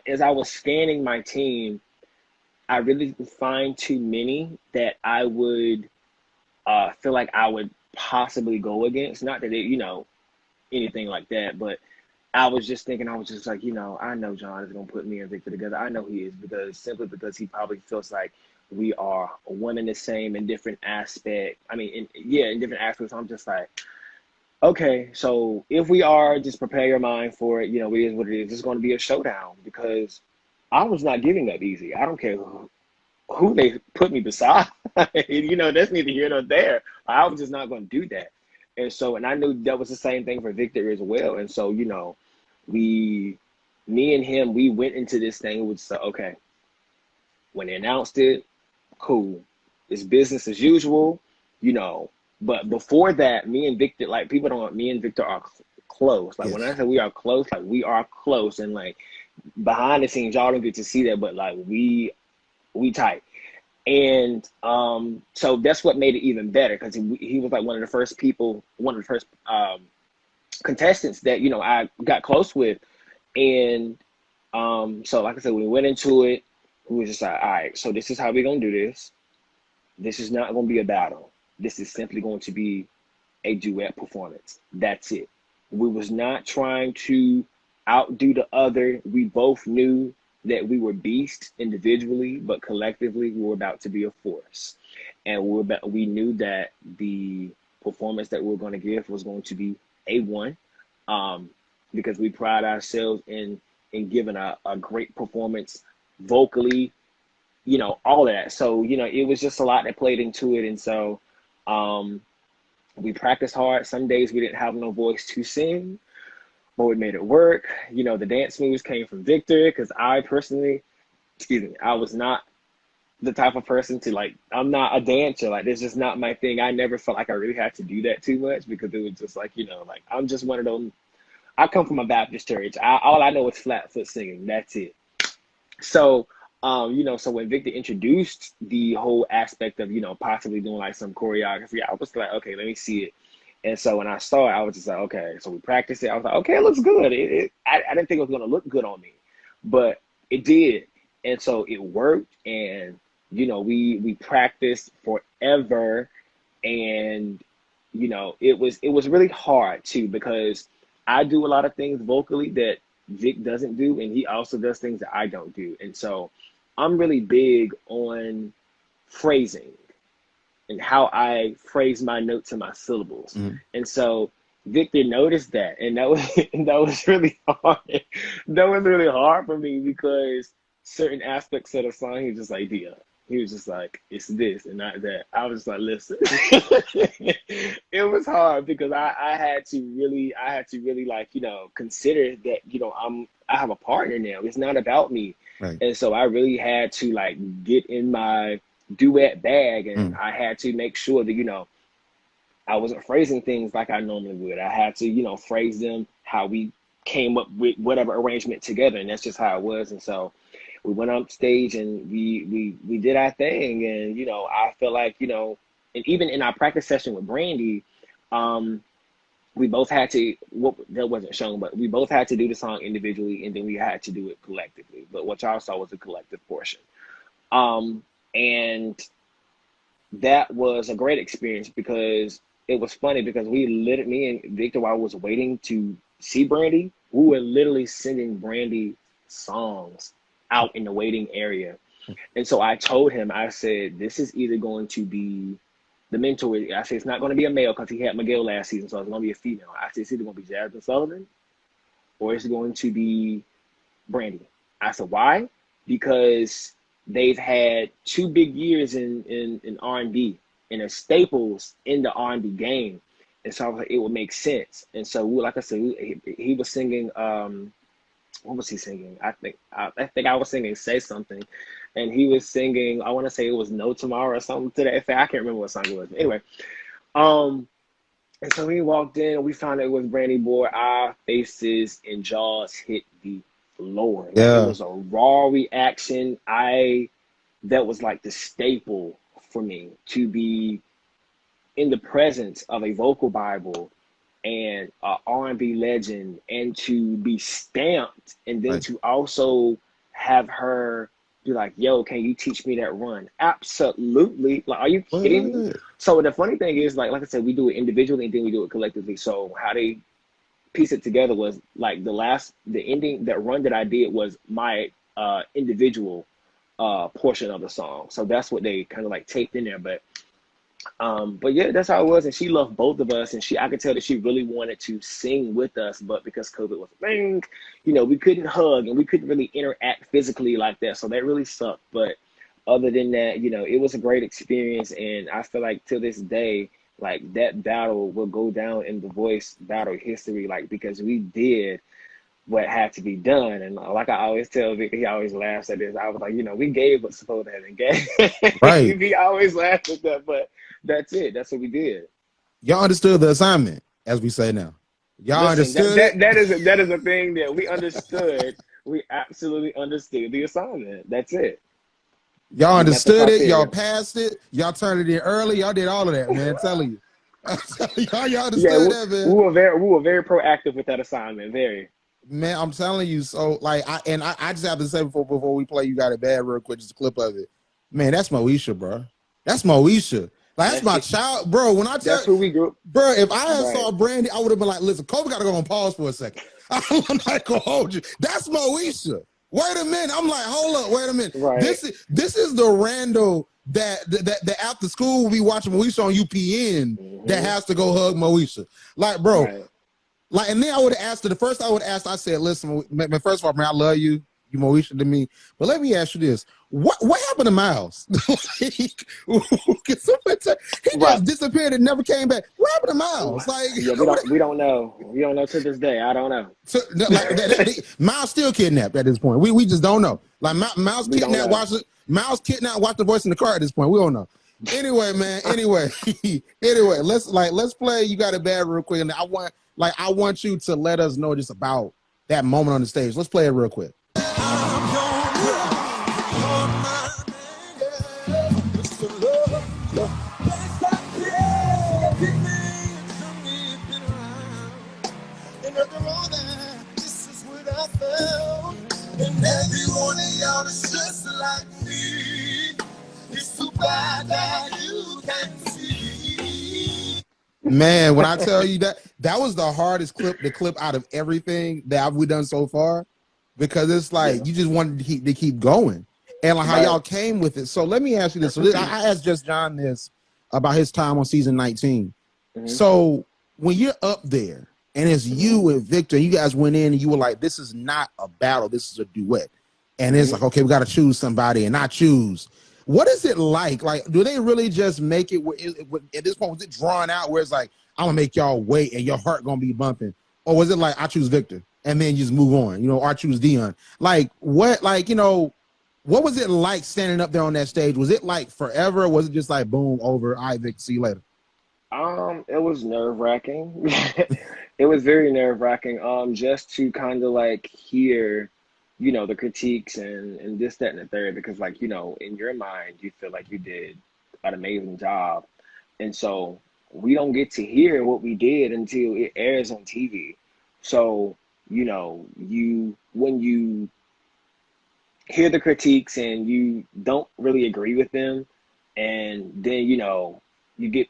B: As I was scanning my team, I really didn't find too many that I would feel like I would possibly go against. Not that anything like that, but I was just thinking, I was just like, I know John is gonna put me and Victor together. I know he is because he probably feels like we are one and the same in different aspect. I mean, in different aspects. I'm just like, okay, so if we are, just prepare your mind for it. It is what it is. It's going to be a showdown because I was not giving up easy. I don't care who they put me beside. That's neither here nor there. I was just not going to do that. And I knew that was the same thing for Victor as well. And so, me and him, we went into this thing with, okay, when they announced it, cool. It's business as usual, you know. But before that, me and Victor, like me and Victor are close. Like when I
A: Yes.
B: say we are close, like we are close. And like behind the scenes, y'all don't get to see that, but like we tight. And so that's what made it even better because he was like one of the first contestants that I got close with. And so like I said, we went into it. We was just like, all right, so this is how we're gonna do this. This is not gonna be a battle. This is simply going to be a duet performance. That's it. We was not trying to outdo the other. We both knew that we were beasts individually, but collectively we were about to be a force. And we knew that the performance that we were going to give was going to be A1, because we pride ourselves in giving a great performance vocally, all of that. So, it was just a lot that played into it. And so we practiced hard. Some days we didn't have no voice to sing, but we made it work. The dance moves came from Victor because I personally, I was not the type of person to I'm not a dancer. Like, this is just not my thing. I never felt like I really had to do that too much because it was just I'm just one of those. I come from a Baptist church. All I know is flat foot singing. That's it. So, so when Victor introduced the whole aspect of, possibly doing some choreography, I was like, okay, let me see it. And so when I saw it, I was just like, okay. So we practiced it. I was like, okay, it looks good. I didn't think it was going to look good on me, but It did. And so it worked, and we practiced forever, and it was really hard too, because I do a lot of things vocally that Vic doesn't do, and he also does things that I don't do. And so I'm really big on phrasing and how I phrase my notes and my syllables. And so Victor noticed that, and that was really hard. That was really hard for me, because certain aspects of the song, he was just like, Dia. He was just like, it's this and not that. I was just like, listen. It was hard, because I had to really like, consider that, I have a partner now. It's not about me.
A: Right.
B: And so I really had to like get in my duet bag, and I had to make sure that, I wasn't phrasing things like I normally would. I had to, phrase them how we came up with whatever arrangement together, and that's just how it was. And so we went up stage, and we did our thing, and I feel like, and even in our practice session with Brandy, we both had to, that wasn't shown, but we both had to do the song individually, and then we had to do it collectively. But what y'all saw was the collective portion. And that was a great experience, because it was funny, because me and Victor, while I was waiting to see Brandy, we were literally singing Brandy songs out in the waiting area. And so I told him, I said, this is either going to be the mentor. I said, it's not going to be a male, because he had Miguel last season, so it's going to be a female. I said, it's either going to be Jasmine Sullivan, or it's going to be Brandy. I said, why? Because they've had 2 big years in R&B, and they're staples in the R&B game. And so I was like, it would make sense. And so, like I said, he was singing, what was he singing? I think I was singing Say Something, and he was singing, I want to say it was No Tomorrow or something to that effect. I can't remember what song it was. Anyway, and so he walked in, and we found out it was Brandy. Boy, our faces and jaws hit the floor. Like,
A: Yeah.
B: it was a raw reaction. That was like the staple for me, to be in the presence of a vocal Bible and an R&B legend, and to be stamped, and then
A: Right.
B: to also have her be like, yo, can you teach me that run? Absolutely. Like, are you kidding me?
A: What?
B: So the funny thing is, like I said, we do it individually, and then we do it collectively. So how they piece it together was like the ending, that run that I did was my individual portion of the song. So that's what they kind of like taped in there. But yeah, that's how it was. And she loved both of us, and I could tell that she really wanted to sing with us, but because COVID was a thing, we couldn't hug, and we couldn't really interact physically like that. So that really sucked. But other than that, it was a great experience. And I feel like to this day, like, that battle will go down in the voice battle history, like, because we did what had to be done. And like I always tell Vic, he always laughs at this. I was like, we gave what's supposed to have been gave.
A: Right.
B: He always laughs at that, but that's it. That's what we did.
A: Y'all understood the assignment, as we say now. Y'all understood it?
B: That is a thing that we understood. We absolutely understood the assignment. That's it.
A: Y'all understood it. Y'all passed it. Y'all turned it in early. Y'all did all of that, man. I'm telling you. Y'all understood that, man.
B: We were very proactive with that assignment. Very.
A: Man, I'm telling you. So, like, I just have to say before we play, You Got It Bad, real quick, just a clip of it. Man, that's Moesha, bro. That's Moesha. Like, that's my child, bro. When I tell,
B: that's who we grew.
A: Bro, if I had saw Brandy, I would have been like, listen, Kobe got to go on pause for a second. I'm not gonna hold you. That's Moesha. Wait a minute. I'm like, hold up, wait a minute.
B: Right.
A: This is the Randall that after school we watching Moesha on UPN that has to go hug Moesha. Like, bro. Right. Like, and then I would have asked her, the first I would have asked, I said, listen, man, first of all, man, I love you. You Moesha to me. But let me ask you this. What happened to Miles? He just disappeared and never came back. What happened to Miles? Like,
B: yeah, we don't know. We don't know to this day. I don't know.
A: So, like, Miles still kidnapped at this point. We just don't know. Like, Miles kidnapped, watch The Voice in the Car at this point. We don't know. Anyway, man. Anyway, let's play You Got It Bad real quick. And I want you to let us know just about that moment on the stage. Let's play it real quick.
C: And everyone it's just like me. It's too bad that you can see.
A: Man, when I tell you that was the hardest clip to clip out of everything that we've done so far, because it's like you just wanted to keep going, and like how y'all came with it. So let me ask you this. So I asked Just John this about his time on season 19. So when you're up there and it's you and Victor, you guys went in and you were like, this is not a battle, this is a duet. And it's like, okay, we got to choose somebody and not choose. What is it like? Like, do they really just make it at this point, was it drawn out where it's like, I'm gonna make y'all wait and your heart gonna be bumping? Or was it like, I choose Victor and then you just move on, or I choose Deion? Like, what, what was it like standing up there on that stage? Was it like forever? Or was it just like, boom, over, all right, Victor, see you later?
B: It was nerve-wracking. It was very nerve-wracking, just to kind of like hear, the critiques and this, that, and the third, because like, in your mind, you feel like you did an amazing job. And so we don't get to hear what we did until it airs on TV. So, when you hear the critiques and you don't really agree with them, and then, you get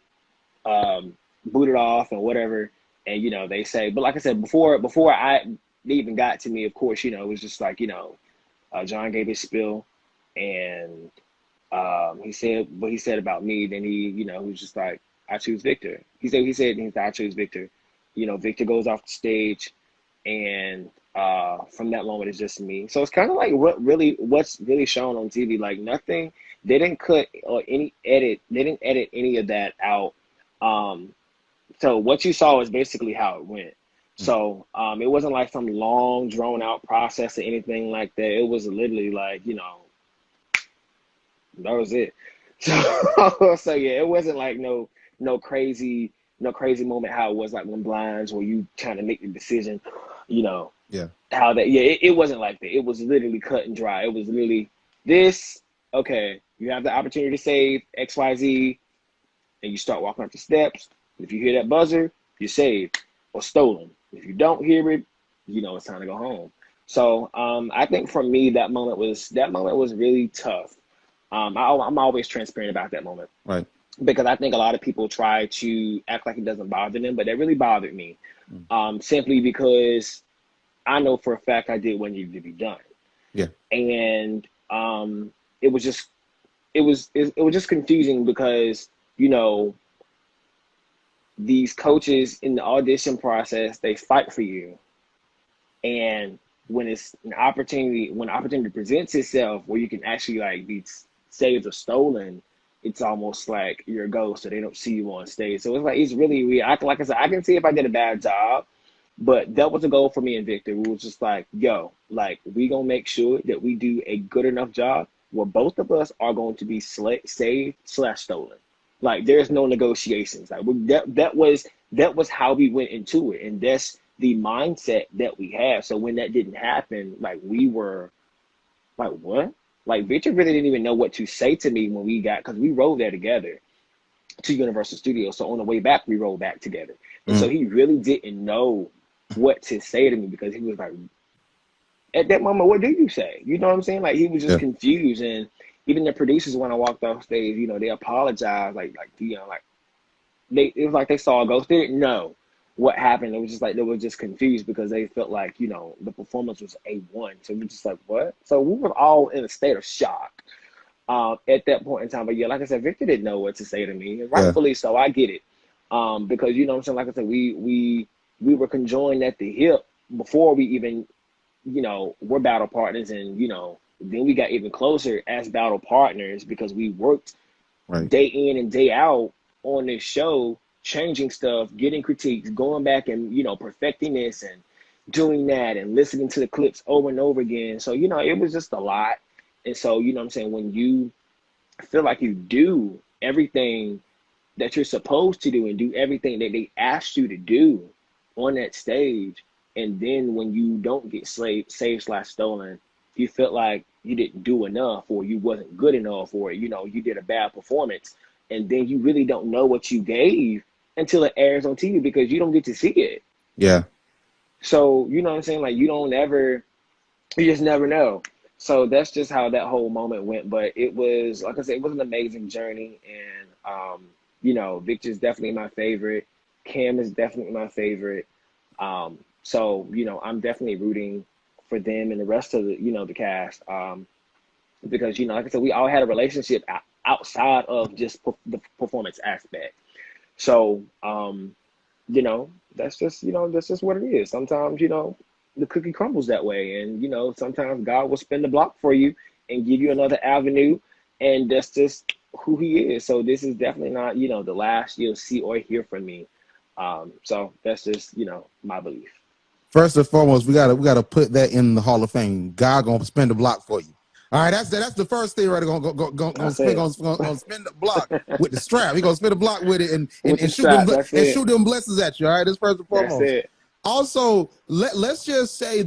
B: booted off and whatever, and they say, but like I said, before they even got to me, of course, it was just like, John gave his spiel, and he said what he said about me. Then he was just like, I choose Victor. He said I choose Victor. Victor goes off the stage, and from that moment it's just me. So it's kind of like what's really shown on TV. Like nothing, they didn't cut or they didn't edit any of that out. So what you saw is basically how it went. So it wasn't like some long drawn out process or anything like that. It was literally like, that was it. So yeah, it wasn't like no crazy moment how it was like when blinds where you trying to make the decision, how that, it wasn't like that. It was literally cut and dry. It was literally this, okay, you have the opportunity to save XYZ, and you start walking up the steps. If you hear that buzzer, you're saved or stolen. If you don't hear it, it's time to go home. So I think for me, that moment was really tough. I'm always transparent about that moment.
A: Right.
B: Because I think a lot of people try to act like it doesn't bother them, but that really bothered me. Simply because I know for a fact I did what needed to be done.
A: Yeah.
B: And it was just confusing because, these coaches in the audition process, they fight for you. And when it's when opportunity presents itself where you can actually like be saved or stolen, it's almost like you're a ghost, so they don't see you on stage. So it's really weird. Like I said, I can see if I did a bad job, but that was a goal for me and Victor. We was just like, yo, like we gonna make sure that we do a good enough job where both of us are going to be saved/stolen. Like there's no negotiations. Like that was how we went into it, and that's the mindset that we have. So when that didn't happen, like we were like, what? Like Victor really didn't even know what to say to me when because we rode there together to Universal Studios. So on the way back, we rode back together. And so he really didn't know what to say to me because he was like, at that moment, what do you say? You know what I'm saying? Like he was just confused. And even the producers, when I walked off stage, they apologized, like Deion, like it was like they saw a ghost. They didn't know what happened. It was just like they were just confused because they felt like the performance was A1. So we're just like, what? So we were all in a state of shock at that point in time. But yeah, like I said, Victor didn't know what to say to me, and rightfully so. I get it because what I'm saying. Like I said, we were conjoined at the hip before we even we're battle partners, and then we got even closer as battle partners because we worked day in and day out on this show, changing stuff, getting critiques, going back and perfecting this and doing that and listening to the clips over and over again. So it was just a lot. And so what I'm saying, when you feel like you do everything that you're supposed to do and do everything that they asked you to do on that stage, and then when you don't get saved/stolen, you felt like you didn't do enough, or you wasn't good enough, or you did a bad performance, and then you really don't know what you gave until it airs on TV because you don't get to see it.
A: Yeah.
B: So what I'm saying, like you just never know. So that's just how that whole moment went. But it was, like I said, it was an amazing journey. And, Victor's definitely my favorite. Cam is definitely my favorite. So, I'm definitely rooting for them and the rest of the cast. Because, like I said, we all had a relationship outside of just the performance aspect. So, that's just what it is. Sometimes, the cookie crumbles that way. And, sometimes God will spin the block for you and give you another avenue. And that's just who he is. So this is definitely not, the last you'll see or hear from me. So that's just, my belief.
A: First and foremost, we gotta put that in the Hall of Fame. God gonna spin the block for you. All right, that's the first thing, right? Gonna spin the block with the strap. He gonna spin the block with it and
B: With the
A: shoot
B: strap,
A: them
B: that's it.
A: shoot them blessings at you. All right, that's first and
B: That's
A: foremost.
B: it.
A: Also, let's just say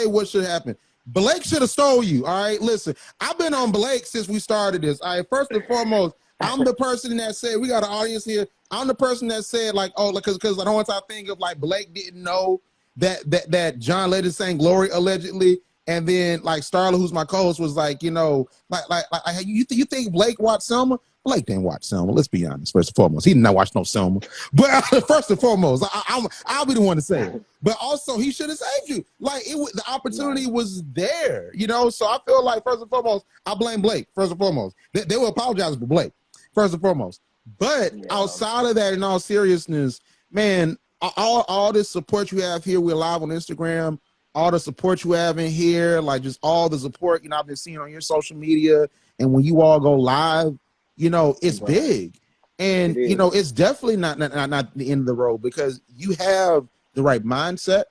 A: what should happen. Blake should have stole you. All right, listen, I've been on Blake since we started this. All right, first and foremost, I'm the person that said, we got an audience here. I'm the person that said, like, oh, because I don't want to think of like Blake didn't know that John Legend sang Glory allegedly, and then like Starla, who's my co-host, was like, you think Blake watched Selma? Blake didn't watch Selma. Let's be honest. First and foremost, he did not watch no Selma. But first and foremost, I'll be the one to say it. But also, he should have saved you. Like the opportunity was there, So I feel like first and foremost, I blame Blake. First and foremost, they will apologize for Blake. First and foremost, but outside of that, in all seriousness, man, all this support you have here, we're live on Instagram. All the support you have in here, like just all the support, I've been seeing on your social media, and when you all go live, it's big, and it's definitely not the end of the road, because you have the right mindset,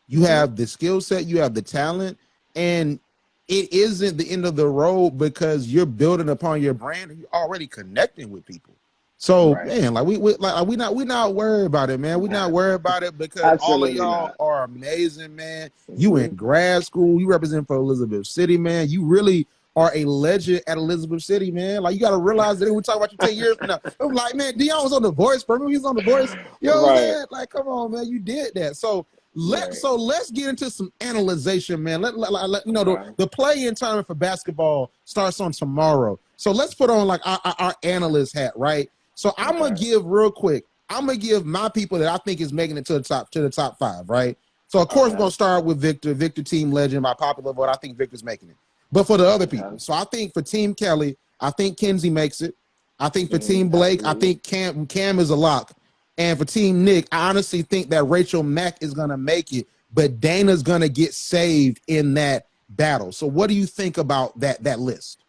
A: you have the skill set, you have the talent, and it isn't the end of the road because you're building upon your brand and you're already connecting with people. So man, like we not worried about it, man. We're not worried about it because
B: Absolutely
A: all of y'all
B: not.
A: are amazing, man. You in grad school, you represent for Elizabeth City, man. You really are a legend at Elizabeth City, man. Like you got to realize that we talk about you 10 years from now. I'm like, man, Deion was on The Voice. Remember he was on The Voice. You know what I'm saying? Like, come on, man, you did that. So let's get into some analyzation, man. Let the play-in tournament for basketball starts on tomorrow. So let's put on like our analyst hat, right? So I'm gonna give real quick. I'm gonna give my people that I think is making it to the top 5, right? So of course we're gonna start with Victor. Victor, team legend by popular vote. I think Victor's making it. But for the other people, so I think for Team Kelly, I think Kenzie makes it. I think for Team Blake, I think Cam is a lock. And for Team Nick, I honestly think that Rachel Mack is gonna make it, but Dana's gonna get saved in that battle. So what do you think about that list?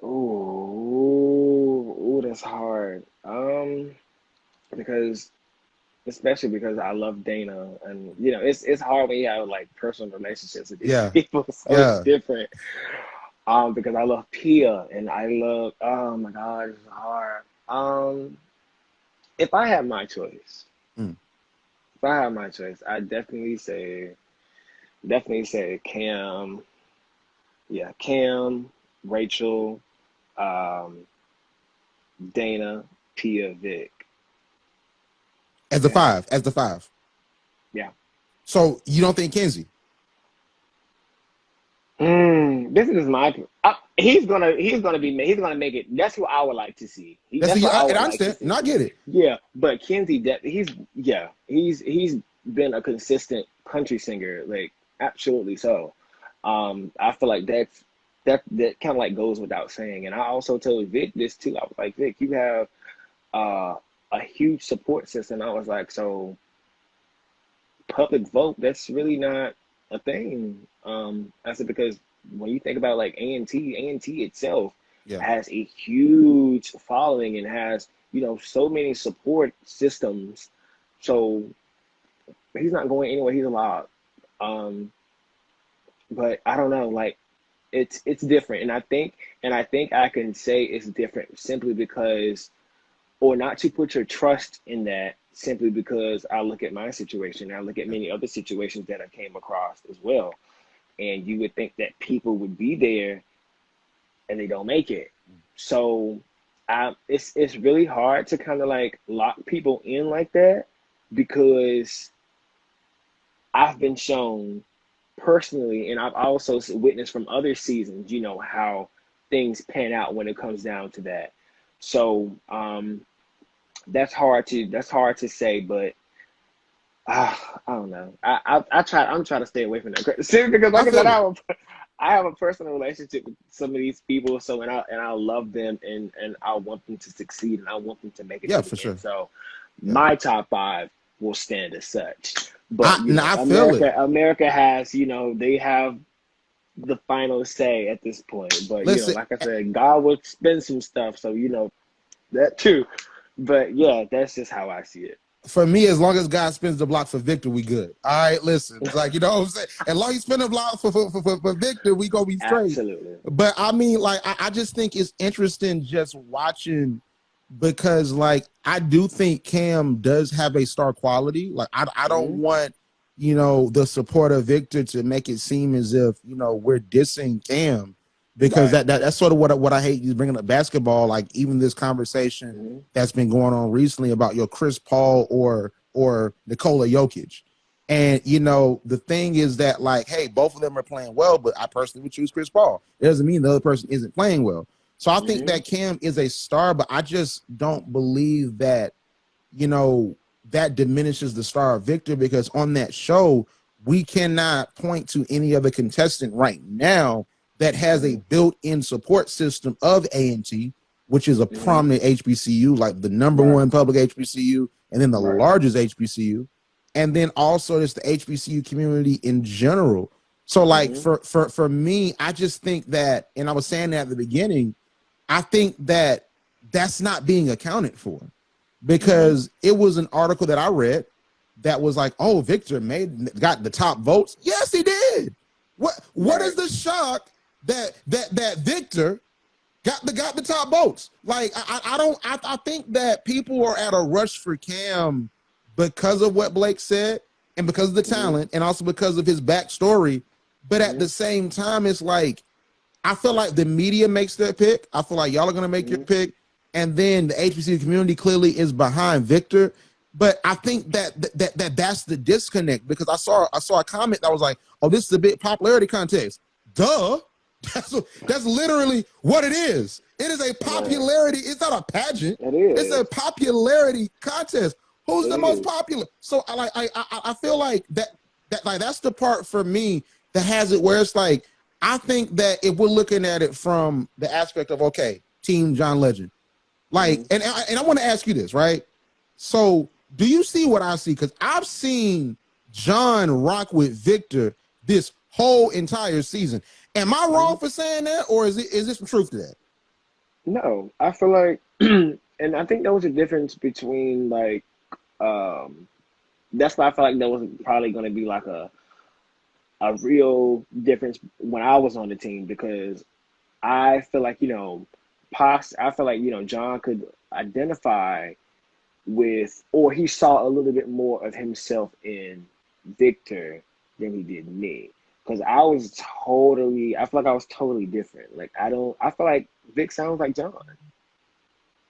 B: Ooh, that's hard. Especially because I love Dana, and it's hard when you have like personal relationships with these people, so it's different. Because I love Pia, and I love, oh my God, it's hard. If I had my choice, I definitely say Cam. Yeah, Cam, Rachel, Dana, Pia, Vic.
A: As the five.
B: Yeah.
A: So you don't think Kenzie?
B: This is my. He's gonna make it. That's who I would like to see. That's what I would like to see.
A: And I get it.
B: Yeah, but Kenzie, he's been a consistent country singer, like absolutely so. I feel like that kind of like goes without saying. And I also told Vic this too. I was like, Vic, you have a huge support system. I was like, so public vote, that's really not a thing. I said, because when you think about like A&T itself has a huge following and has, so many support systems. So he's not going anywhere. He's allowed. But I don't know, like it's different. And I think I can say it's different simply because, or not to put your trust in that, simply because I look at my situation. I look at many other situations that I came across as well. And you would think that people would be there and they don't make it. So it's really hard to kind of like lock people in like that, because I've been shown personally, and I've also witnessed from other seasons, you know, how things pan out when it comes down to that. So that's hard to say, but I don't know. I'm trying to stay away from that. See, because
A: I
B: like I said,
A: feel it.
B: I have a personal relationship with some of these people, so and I love them, and I want them to succeed, and I want them to make it
A: Yeah,
B: to the
A: for
B: end.
A: sure.
B: So
A: Yeah.
B: my top five will stand as such. But you know,
A: I feel it.
B: America has, you know, they have the final say at this point. But you know,
A: Listen,
B: like I said, God will spend some stuff, so you know that too. But yeah, that's just how I see it.
A: for me, as long as God spins the block for Victor, we good. All right, listen, it's like, you know what I'm saying? As long as he spin the block for Victor, we gonna be straight.
B: Absolutely.
A: But I mean, like, I just think it's interesting just watching, because like I do think Cam does have a star quality. Like I don't
B: Hmm.
A: want, you know, the support of Victor to make it seem as if, you know, we're dissing Cam, because
B: Right.
A: that's sort of what I hate, is bringing up basketball. Like even this conversation
B: Hmm.
A: that's been going on recently about your Chris Paul or Nikola Jokic. And you know, the thing is that, like, hey, both of them are playing well, but I personally would choose Chris Paul. It doesn't mean the other person isn't playing well. So I think
B: Hmm.
A: that Cam is a star, but I just don't believe that, you know, that diminishes the star of Victor, because on that show, we cannot point to any other contestant right now that has a
B: Hmm.
A: built-in support system of A&T, which is a
B: Hmm.
A: prominent HBCU, like the number
B: Right.
A: one public HBCU, and then the
B: Right.
A: largest HBCU, and then also just the HBCU community in general. So, like
B: Hmm.
A: for me, I just think that, and I was saying that at the beginning, I think that that's not being accounted for,
B: Hmm.
A: because it was an article that I read that was like, "Oh, Victor got the top votes." Yes, he did. What is
B: Right.
A: the shock that Victor got the top votes? Like I think that people are at a rush for Cam because of what Blake said, and because of the
B: Hmm.
A: talent, and also because of his backstory. But at
B: Hmm.
A: the same time, it's like, I feel like the media makes their pick. I feel like y'all are gonna make your
B: Hmm.
A: pick, and then the HBCU community clearly is behind Victor. But I think that's the disconnect, because I saw a comment that was like, "Oh, this is a big popularity contest." Duh. That's literally what it is. It is a
B: Right.
A: popularity. It's not a pageant.
B: It
A: It's a
B: is.
A: popularity contest. Who's
B: It
A: the most
B: is.
A: popular? So I feel like that like that's the part for me that has it where it's like, I think that if we're looking at it from the aspect of, okay, Team John Legend, like,
B: Hmm.
A: and I want to ask you this, right? So, do you see what I see? Because I've seen John rock with Victor this whole entire season. Am I
B: Hmm.
A: wrong for saying that, or is there some truth to that?
B: No, I feel like, and I think there was a difference between like, um, that's why I feel like there was probably going to be like a real difference when I was on the team, because I feel like, you know, I feel like, you know, John could identify with, or he saw a little bit more of himself in Victor than he did me. Because I feel like I was totally different. Like, I feel like Vic sounds like John.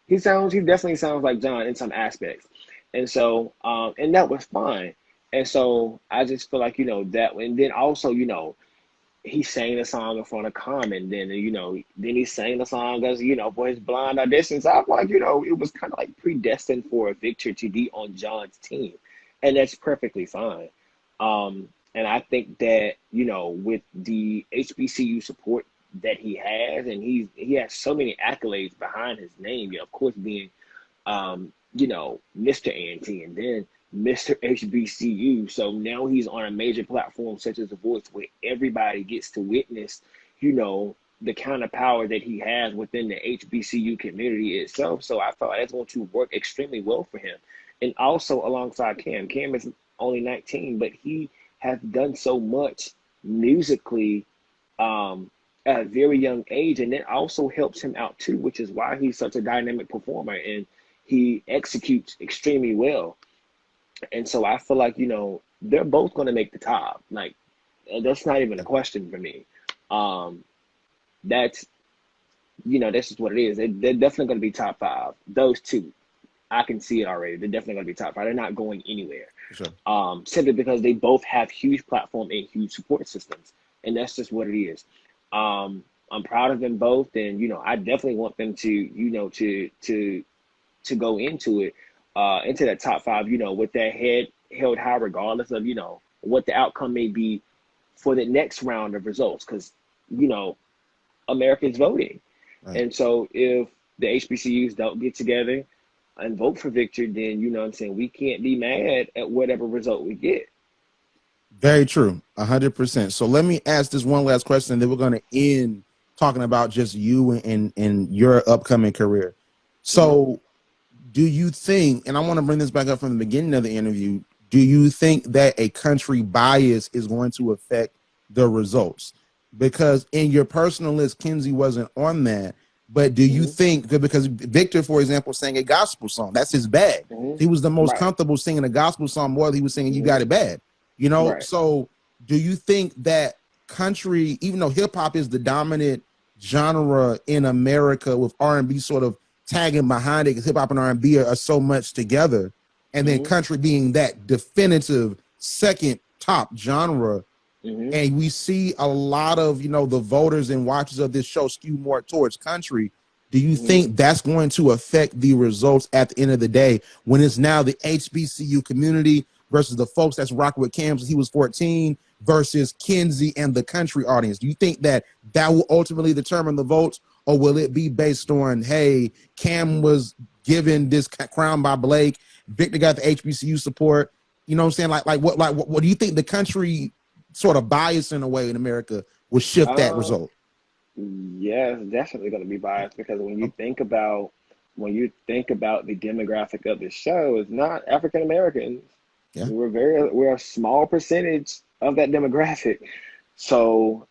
B: He definitely sounds like John in some aspects. And so, and that was fine. And so I just feel like, you know, that, and then also, you know, he sang the song in front of Common. Then, you know, then he sang the song as, you know, for his blind auditions. I'm like, you know, it was kind of like predestined for Victor to be on John's team, and that's perfectly fine. And I think that, you know, with the HBCU support that he has, and he has so many accolades behind his name. Yeah, of course, being you know, Mr. A&T, and then Mr. HBCU. So now he's on a major platform such as The Voice, where everybody gets to witness, you know, the kind of power that he has within the HBCU community itself. So I thought that's going to work extremely well for him. And also alongside Cam. Cam is only 19, but he has done so much musically at a very young age, and it also helps him out too, which is why he's such a dynamic performer, and he executes extremely well. And so I feel like, you know, they're both going to make the top. Like, that's not even a question for me. Um, that's, you know, that's just what it is. They're definitely going to be top five. Those two. I can see it already. They're definitely going to be top five. They're not going anywhere.
A: For sure.
B: Simply because they both have huge platform and huge support systems, and that's just what it is. I'm proud of them both, and I definitely want them to to go into it, into that top five, with their head held high, regardless of what the outcome may be for the next round of results, because America's voting,
A: Right.
B: and so if the HBCUs don't get together and vote for Victor, then what I'm saying, we can't be mad at whatever result we get.
A: Very true, 100%. So let me ask this one last question, and then we're going to end talking about just you and your upcoming career. So do you think, and I want to bring this back up from the beginning of the interview, do you think that a country bias is going to affect the results? Because in your personal list, Kenzie wasn't on that. But do you think, because Victor, for example, sang a gospel song, that's his bag. He was the most comfortable singing a gospel song more than he was singing You Got It Bad. So do you think that country, even though hip hop is the dominant genre in America, with R&B sort of tagging behind it, because hip hop and R&B are so much together, and then country being that definitive second top genre, and we see a lot of the voters and watchers of this show skew more towards country, do you think that's going to affect the results at the end of the day, when it's now the HBCU community versus the folks that's rocking with Cam since he was 14 versus Kenzie and the country audience? Do you think that will ultimately determine the votes, or will it be based on, hey, Cam was given this crown by Blake, Victor got the HBCU support? You know what I'm saying? What do you think the country sort of bias in a way in America will shift that result?
B: Yeah, it's definitely going to be biased, because when you think about the demographic of the show, it's not African Americans.
A: Yeah.
B: We're a small percentage of that demographic. So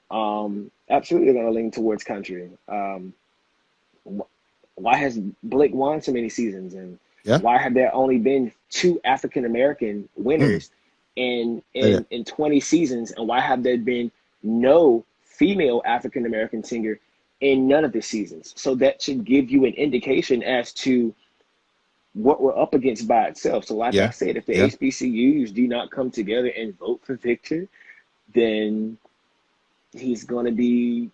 B: absolutely going to lean towards country. Why has Blake won so many seasons, and why have there only been 2 African American winners in 20 seasons, and why have there been no female African American singer in none of the seasons? So that should give you an indication as to what we're up against by itself. So like I said, if the HBCUs do not come together and vote for Victor, then he's going to be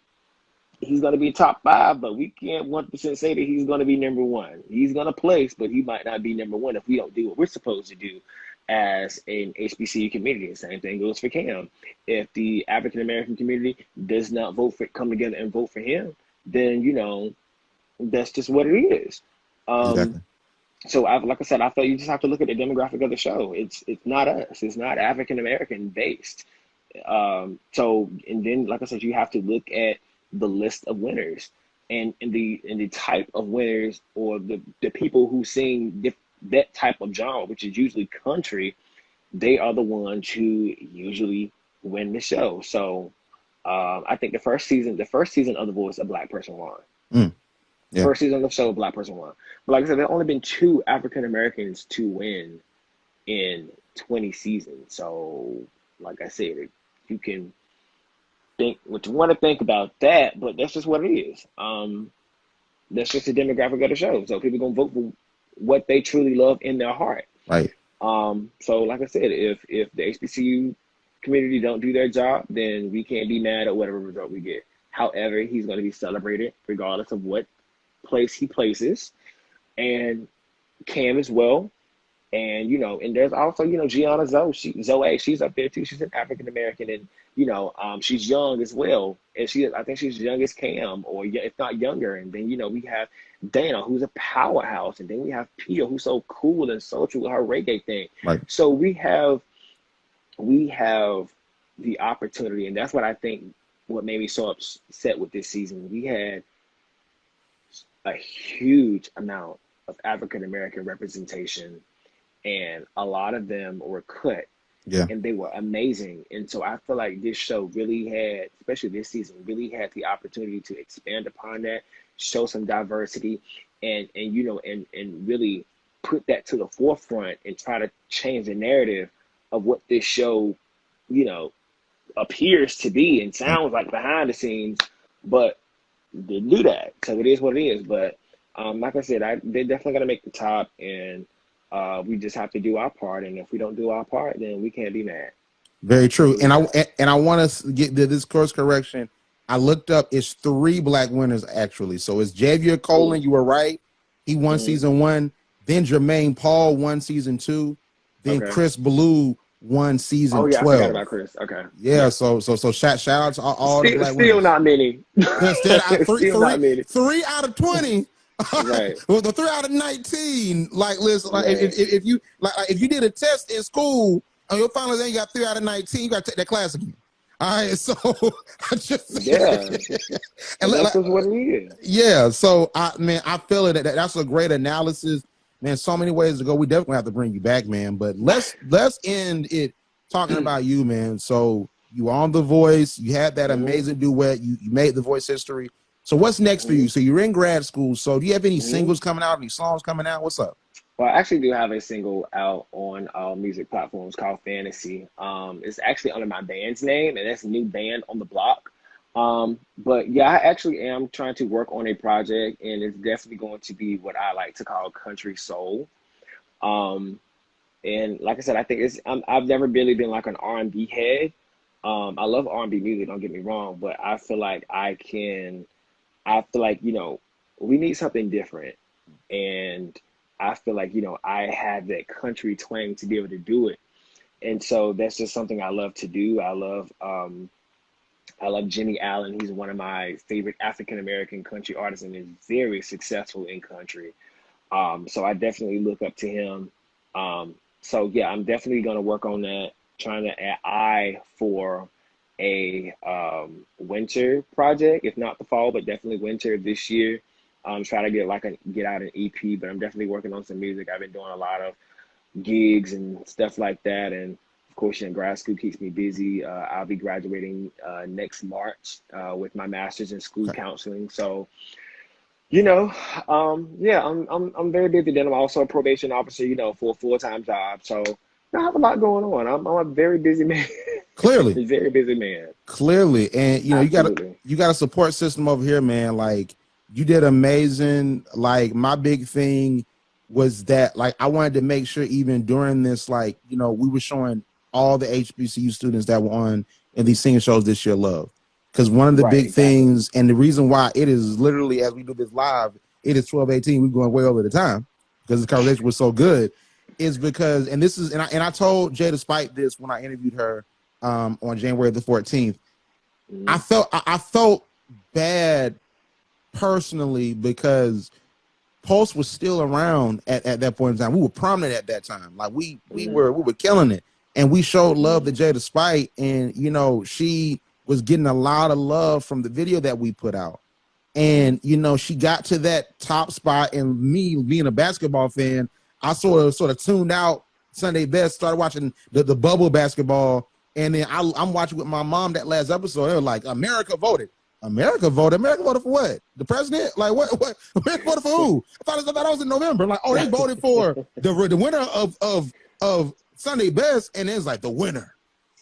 B: top 5, but we can't 100% say that he's going to be number 1. He's going to place, but he might not be number 1 if we don't do what we're supposed to do as an HBCU community. The same thing goes for Cam. If the African American community does not come together and vote for him, then that's just what it is.
A: Exactly.
B: So like I said, I thought you just have to look at the demographic of the show. It's not us. It's not African American based. So, and then like I said, you have to look at the list of winners and the type of winners, or the people who sing that type of genre, which is usually country. They are the ones who usually win the show. So I think the first season of The Voice, a Black person won. First season of the show, a Black person won. But like I said, there have only been 2 African Americans to win in 20 seasons. So like I said, you can think what you want to think about that, but that's just what it is. That's just the demographic of the show. So people gonna vote for what they truly love in their heart.
A: Right.
B: So like I said, if the HBCU community don't do their job, then we can't be mad at whatever result we get. However, he's going to be celebrated regardless of what place he places, and Cam as well. And and there's also Gianna Zoe, she's up there too. She's an African American, and she's young as well, and I think she's young as Cam, or if not younger. And then we have Dana, who's a powerhouse, and then we have Pia, who's so cool and social with her reggae thing.
A: Right.
B: So we have the opportunity, and that's what I think what made me so upset with this season. We had a huge amount of African American representation, and a lot of them were cut.
A: Yeah.
B: And they were amazing. And so I feel like this show really had, especially this season, really had the opportunity to expand upon that, show some diversity, and really put that to the forefront and try to change the narrative of what this show, appears to be and sounds like behind the scenes, but didn't do that. So it is what it is. But Like I said, they're definitely gonna make the top, and we just have to do our part. And if we don't do our part, then we can't be mad.
A: Very true.
B: Can't be
A: And
B: mad.
A: I want to get this course correction. I looked up. It's 3 black winners actually. So it's Javier Colin.
B: Cool.
A: You were right. He won
B: Hmm.
A: season 1. Then Jermaine Paul won season 2. Then
B: Okay.
A: Chris Ballou won season
B: Oh yeah, I forgot
A: 12.
B: about Chris. Okay.
A: Yeah.
B: Yeah.
A: So shout out to all the black
B: Still
A: winners.
B: not many.
A: Instead,
B: Still not many.
A: 3 out of 20.
B: Right.
A: Well, the 3 out of 19. Like, listen, like
B: Right.
A: if you if you did a test in school on your final exam, you got 3 out of 19. You got to take that class again. All right, so I just
B: Yeah.
A: and
B: That's just what it is.
A: yeah. So I feel it. That's a great analysis, man. So many ways to go. We definitely have to bring you back, man. But let's end it talking about you, man. So you on The Voice. You had that amazing duet. You made The Voice history. So what's next for you? So you're in grad school. So do you have any singles coming out? Any songs coming out? What's up?
B: Well, I actually do have a single out on music platforms called Fantasy. It's actually under my band's name, and that's a new band on the block. But yeah, I actually am trying to work on a project, and it's definitely going to be what I like to call country soul. Um, and like I said, I think I've never really been like an R&B head. I love R&B music, don't get me wrong, but I feel like we need something different. And I feel like, I have that country twang to be able to do it. And so that's just something I love to do. I love Jimmy Allen. He's one of my favorite African-American country artists and is very successful in country. So I definitely look up to him. So yeah, I'm definitely going to work on that, trying to eye for a winter project, if not the fall, but definitely winter this year. Try to get out an EP, but I'm definitely working on some music. I've been doing a lot of gigs and stuff like that, and of course, grad school keeps me busy. I'll be graduating next March with my master's in school counseling. So, yeah, I'm very busy. Then I'm also a probation officer, for a full-time job. So I have a lot going on. I'm a very busy man.
A: Clearly,
B: A very busy man.
A: Clearly, and
B: Absolutely.
A: you got a support system over here, man. Like, you did amazing. Like, my big thing was that, like, I wanted to make sure even during this, like, we were showing all the HBCU students that were on in these singing shows this year love. Because one of the big things, and the reason why it is literally, as we do this live, it is 12:18. We're going way over the time because the conversation was so good, is because, and this is, and I told Jada Spite this when I interviewed her on January the 14th. I felt bad personally because Pulse was still around at that point in time. We were prominent at that time. Like we were killing it, and we showed love to Jada Spite, and she was getting a lot of love from the video that we put out. And she got to that top spot, and me being a basketball fan, I sort of tuned out Sunday Best, started watching the bubble basketball, and then I'm watching with my mom that last episode. They were like, America voted. America voted for what? The president? Like what? America voted for who? I thought I was in November. Like, oh, they voted for the winner of Sunday Best, and it's like the winner.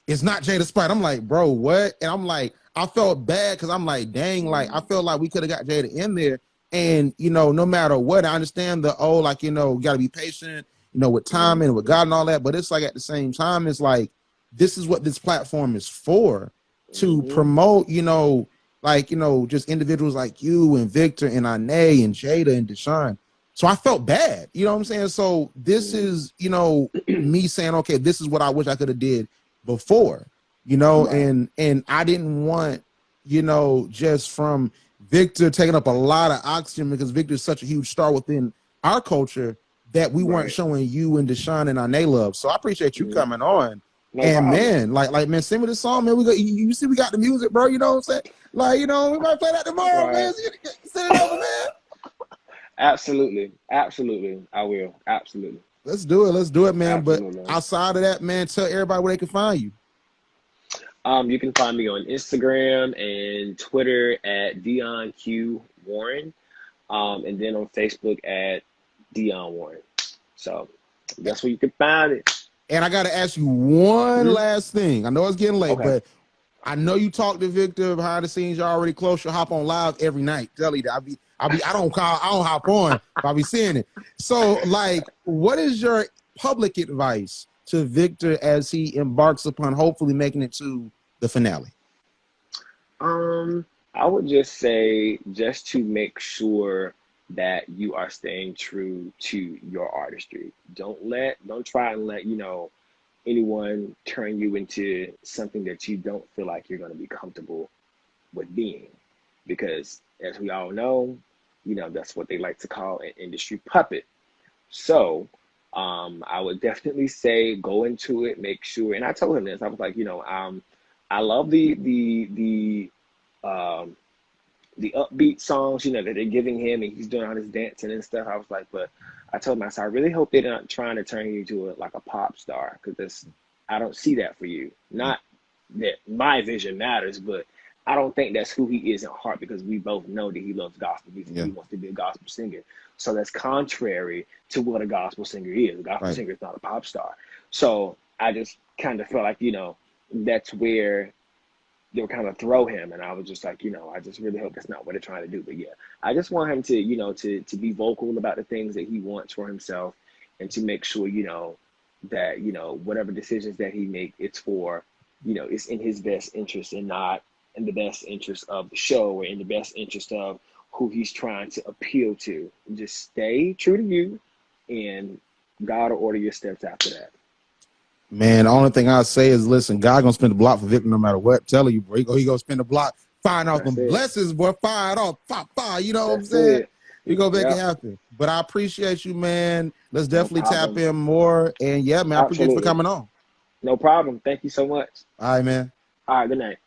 A: It's not Jada Spite. I'm like, bro, what? And I'm like, I felt bad because I'm like, dang, like I felt like we could have got Jada in there. And no matter what, I understand we got to be patient, with time and with God and all that. But it's like at the same time, it's like this is what this platform is for, to promote, just individuals like you and Victor and Ane and Jada and Deshaun. So I felt bad, you know what I'm saying? So this is, me saying, okay, this is what I wish I could have did before, and I didn't want, just from Victor taking up a lot of oxygen, because Victor is such a huge star within our culture, that we weren't showing you and Deshaun and Ane love. So I appreciate you coming on. No problem. Man, like man, send me the song, man. You see, we got the music, bro. You know what I'm saying? Like, we might play that tomorrow, man. Send it over, man.
B: Absolutely. I will. Absolutely.
A: Let's do it, man.
B: Absolutely.
A: But outside of that, man, tell everybody where they can find you.
B: You can find me on Instagram and Twitter at Deion Q Warren, and then on Facebook at Deion Warren. So that's where you can find it.
A: And I got to ask you one last thing. I know it's getting late, but I know you talk to Victor behind the scenes. You're already close. You hop on live every night. Tell you that I don't hop on, but I'll be seeing it. So, like, what is your public advice to Victor as he embarks upon hopefully making it to the finale?
B: I would just say just to make sure that you are staying true to your artistry. Don't try and let, anyone turn you into something that you don't feel like you're going to be comfortable with being. Because as we all know, that's what they like to call an industry puppet. So I would definitely say go into it, make sure, and I told him this, I was like, I love the upbeat songs, that they're giving him, and he's doing all this dancing and stuff. I was like, but I told him, I said, I really hope they're not trying to turn you into a pop star, because I don't see that for you. Not that my vision matters, but I don't think that's who he is in heart, because we both know that he loves gospel music. Yeah. He wants to be a gospel singer. So that's contrary to what a gospel singer is. A gospel singer is not a pop star. So I just kind of felt like, that's where they were kind of throw him. And I was just like, I just really hope that's not what they're trying to do. But yeah, I just want him to, to be vocal about the things that he wants for himself, and to make sure, that, whatever decisions that he make, it's for, it's in his best interest, and not in the best interest of the show, or in the best interest of who he's trying to appeal to. Just stay true to you, and God will order your steps after that.
A: Man, the only thing I'll say is, listen, God gonna spend the block for Victor no matter what. Telling you, bro, he gonna spend the block, firing off them blessings, boy, fire it off, fire. You know what I'm saying? You gonna make it happen. But I appreciate you, man. Let's definitely tap in more. And yeah, man, I appreciate you for coming on.
B: No problem. Thank you so much.
A: All right, man.
B: All right, good night.